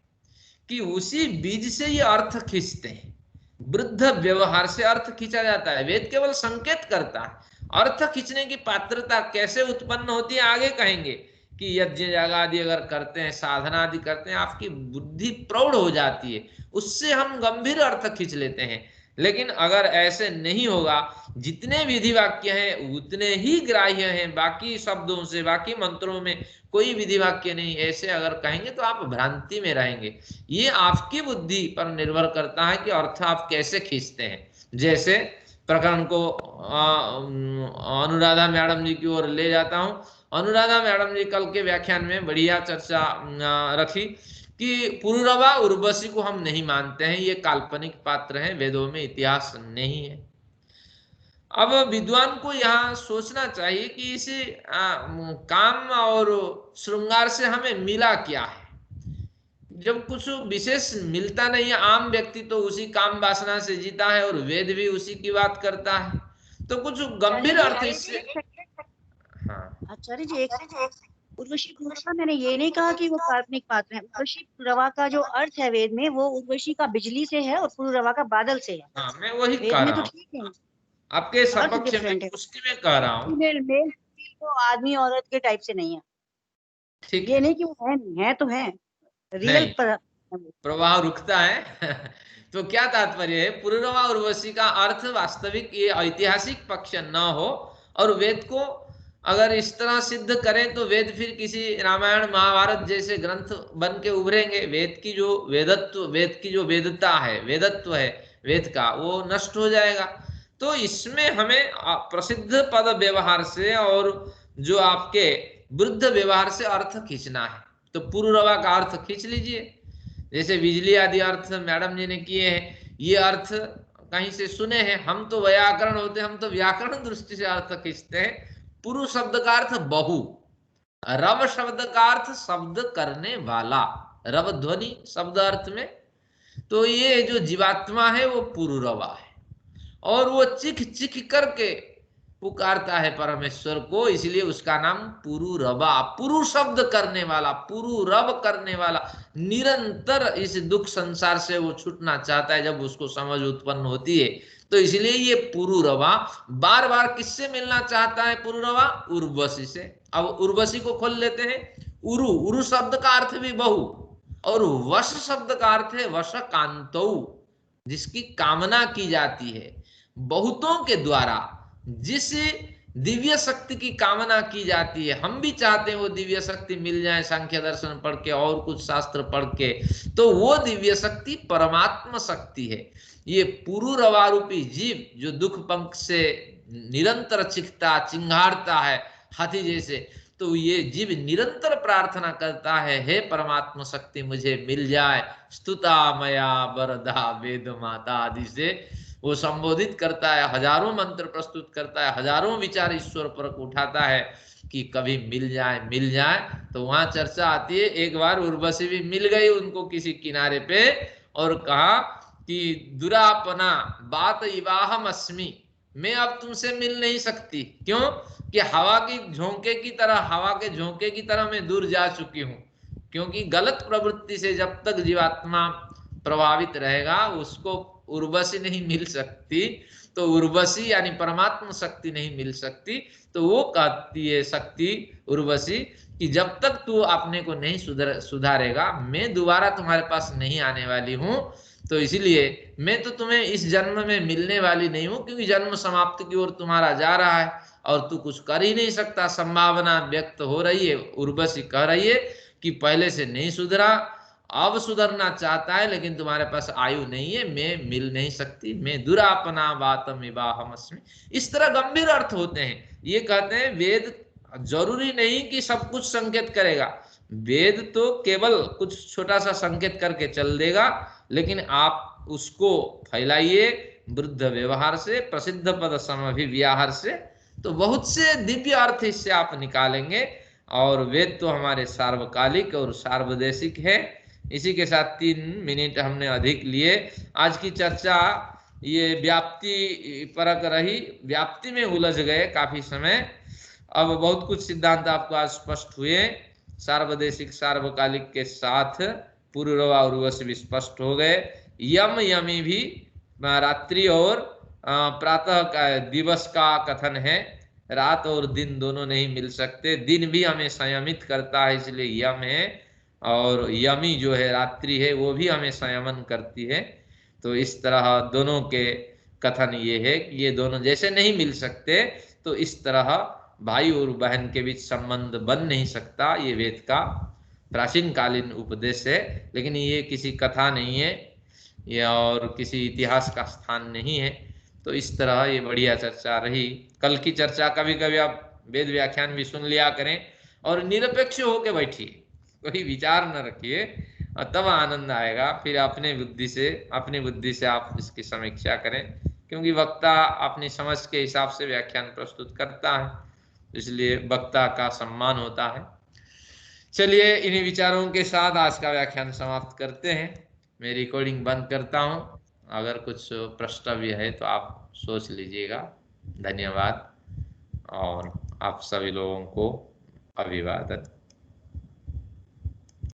कि उसी बीज से ये अर्थ खींचते हैं। वृद्ध व्यवहार से अर्थ खींचा जाता है। वेद केवल संकेत करता है। अर्थ खींचने की पात्रता कैसे उत्पन्न होती है आगे कहेंगे कि यज्ञ याग आदि अगर करते हैं, साधना आदि करते हैं, आपकी बुद्धि प्रौढ़ हो जाती है, उससे हम गंभीर अर्थ खींच लेते हैं। लेकिन अगर ऐसे नहीं होगा, जितने विधि वाक्य हैं उतने ही ग्राह्य हैं, बाकी शब्दों से, बाकी मंत्रों में कोई विधि वाक्य नहीं, ऐसे अगर कहेंगे तो आप भ्रांति में रहेंगे। ये आपकी बुद्धि पर निर्भर करता है कि अर्थ आप कैसे खींचते हैं। जैसे प्रकरण को अनुराधा मैडम जी की ओर ले जाता हूं। अनुराधा मैडम जी कल के व्याख्यान में बढ़िया चर्चा रखी कि पुरुरवा उर्वशी को हम नहीं मानते हैं, ये काल्पनिक पात्र हैं, वेदों में इतिहास नहीं है। अब विद्वान को यहाँ सोचना चाहिए कि इस काम और श्रृंगार से हमें मिला क्या है। जब कुछ विशेष मिलता नहीं है, आम व्यक्ति तो उसी काम वासना से जीता है और वेद भी उसी की बात करता है, तो कुछ गंभीर अर्थ इससे। आचार्य जी, एक उर्वशी पुरुरवा, मैंने ये नहीं कहा कि वो काल्पनिक पात्र है। उर्वशी पुरुरवा का जो अर्थ है वेद में, वो उर्वशी का बिजली से है और पुरुरवा का बादल से है। हाँ, मैं वही वेद कह में रहा तो ठीक है, आपके सपक्ष में उसकी मैं कह रहा हूँ। तो आदमी औरत के टाइप से नहीं है। ठीक ये नहीं कि वो है, नहीं है तो है, रियल नहीं, पर। प्रवाह रुकता है। तो क्या तात्पर्य है, पुनर्वा उर्वशी का अर्थ वास्तविक ये ऐतिहासिक पक्ष न हो, और वेद को अगर इस तरह सिद्ध करें तो वेद फिर किसी रामायण महाभारत जैसे ग्रंथ बन के उभरेंगे। वेद की जो वेदत्व, वेद की जो वेदता है, वेदत्व है वेद का, वो नष्ट हो जाएगा। तो इसमें हमें प्रसिद्ध पद व्यवहार से और जो आपके वृद्ध व्यवहार से अर्थ खींचना है। तो पुरुरवा का अर्थ खींच लीजिए, जैसे बिजली आदि अर्थ मैडम जी ने किए हैं, ये अर्थ कहीं से सुने हैं। हम तो व्याकरण होते हैं, हम तो व्याकरण दृष्टि से अर्थ खींचते हैं। पुरु शब्द का अर्थ बहु, रव शब्द का अर्थ शब्द करने वाला, रव ध्वनि शब्द अर्थ में। तो ये जो जीवात्मा है वो पुरुरवा है, और वो चिख चिख करके पुकारता है परमेश्वर को, इसलिए उसका नाम पुरुरवा, पुरु शब्द करने वाला, पुरुरव करने वाला। निरंतर इस दुख संसार से वो छूटना चाहता है जब उसको समझ उत्पन्न होती है। तो इसलिए ये पुरुरवा बार बार किससे मिलना चाहता है? पुरुरवा उर्वशी से। अब उर्वशी को खोल लेते हैं। उरु, उरु शब्द का अर्थ भी बहु, और वश शब्द का अर्थ है वश कांतौ, जिसकी कामना की जाती है। बहुतों के द्वारा जिस दिव्य शक्ति की कामना की जाती है, हम भी चाहते हैं वो दिव्य शक्ति मिल जाए सांख्य दर्शन पढ़ के और कुछ शास्त्र पढ़ के, तो वो दिव्य शक्ति परमात्मा शक्ति है। ये पुरुरवा रूपी जीव जो दुख पंख से निरंतर चिखता चिंगारता है हाथी जैसे, तो ये जीव निरंतर प्रार्थना करता है, हे परमात्मा शक्ति मुझे मिल जाए। स्तुता मया वरदा वेद माता आदि से वो संबोधित करता है, हजारों मंत्र प्रस्तुत करता है, हजारों विचार ईश्वर पर उठाता है कि कभी मिल जाए मिल जाए। तो वहां चर्चा आती है, एक बार उर्वशी भी मिल गई उनको किसी किनारे पे, और कहा कि दुरापना बात इवाहम अस्मि, मैं अब तुमसे मिल नहीं सकती। क्यों? कि हवा की झोंके की तरह, हवा के झोंके की तरह मैं दूर जा चुकी हूं। क्योंकि गलत प्रवृत्ति से जब तक जीवात्मा प्रभावित रहेगा उसको उर्वशी नहीं मिल सकती। तो उर्वशी यानी परमात्मा शक्ति नहीं मिल सकती। तो वो कहती है शक्ति उर्वशी कि जब तक तू अपने को नहीं सुधारेगा मैं दोबारा तुम्हारे पास नहीं आने वाली हूं। तो इसीलिए मैं तो तुम्हें इस जन्म में मिलने वाली नहीं हूं, क्योंकि जन्म समाप्ति की ओर तुम्हारा जा रहा है और तू कुछ कर ही नहीं सकता। संभावना व्यक्त हो रही है, उर्वशी कह रही है कि पहले से नहीं सुधरा, अब सुधरना चाहता है, लेकिन तुम्हारे पास आयु नहीं है, मैं मिल नहीं सकती, मैं दुरापना बातम विवाहमस्मि। इस तरह गंभीर अर्थ होते हैं। ये कहते हैं वेद जरूरी नहीं कि सब कुछ संकेत करेगा, वेद तो केवल कुछ छोटा सा संकेत करके चल देगा, लेकिन आप उसको फैलाइए वृद्ध व्यवहार से, प्रसिद्ध पद समभिव्याहार से, तो बहुत से दिव्य अर्थ इससे आप निकालेंगे। और वेद तो हमारे सार्वकालिक और सार्वदेशिक है। इसी के साथ 3 मिनट हमने अधिक लिए। आज की चर्चा ये व्याप्ति परक रही, व्याप्ति में उलझ गए काफी समय। अब बहुत कुछ सिद्धांत आपको आज स्पष्ट हुए, सार्वदेशिक सार्वकालिक के साथ पुरुरवा उर्वशी भी स्पष्ट हो गए। यम यमी भी रात्रि और प्रातः का दिवस का कथन है, रात और दिन दोनों नहीं मिल सकते। दिन भी हमें संयमित करता है, इसलिए यम है, और यमी जो है रात्रि है वो भी हमें संयमन करती है। तो इस तरह दोनों के कथन ये है कि ये दोनों जैसे नहीं मिल सकते, तो इस तरह भाई और बहन के बीच संबंध बन नहीं सकता। ये वेद का प्राचीन कालीन उपदेश है, लेकिन ये किसी कथा नहीं है ये, और किसी इतिहास का स्थान नहीं है। तो इस तरह ये बढ़िया चर्चा रही। कल की चर्चा कभी कभी आप वेद व्याख्यान भी सुन लिया करें, और निरपेक्ष होके बैठिए, कोई विचार न रखिए, तब आनंद आएगा। फिर अपनी बुद्धि से आप इसकी समीक्षा करें, क्योंकि वक्ता अपनी समझ के हिसाब से व्याख्यान प्रस्तुत करता है, इसलिए वक्ता का सम्मान होता है। चलिए इन्हीं विचारों के साथ आज का व्याख्यान समाप्त करते हैं। मैं रिकॉर्डिंग बंद करता हूं। अगर कुछ प्रश्न भी है तो आप सोच लीजिएगा। धन्यवाद और आप सभी लोगों को अभिवादन।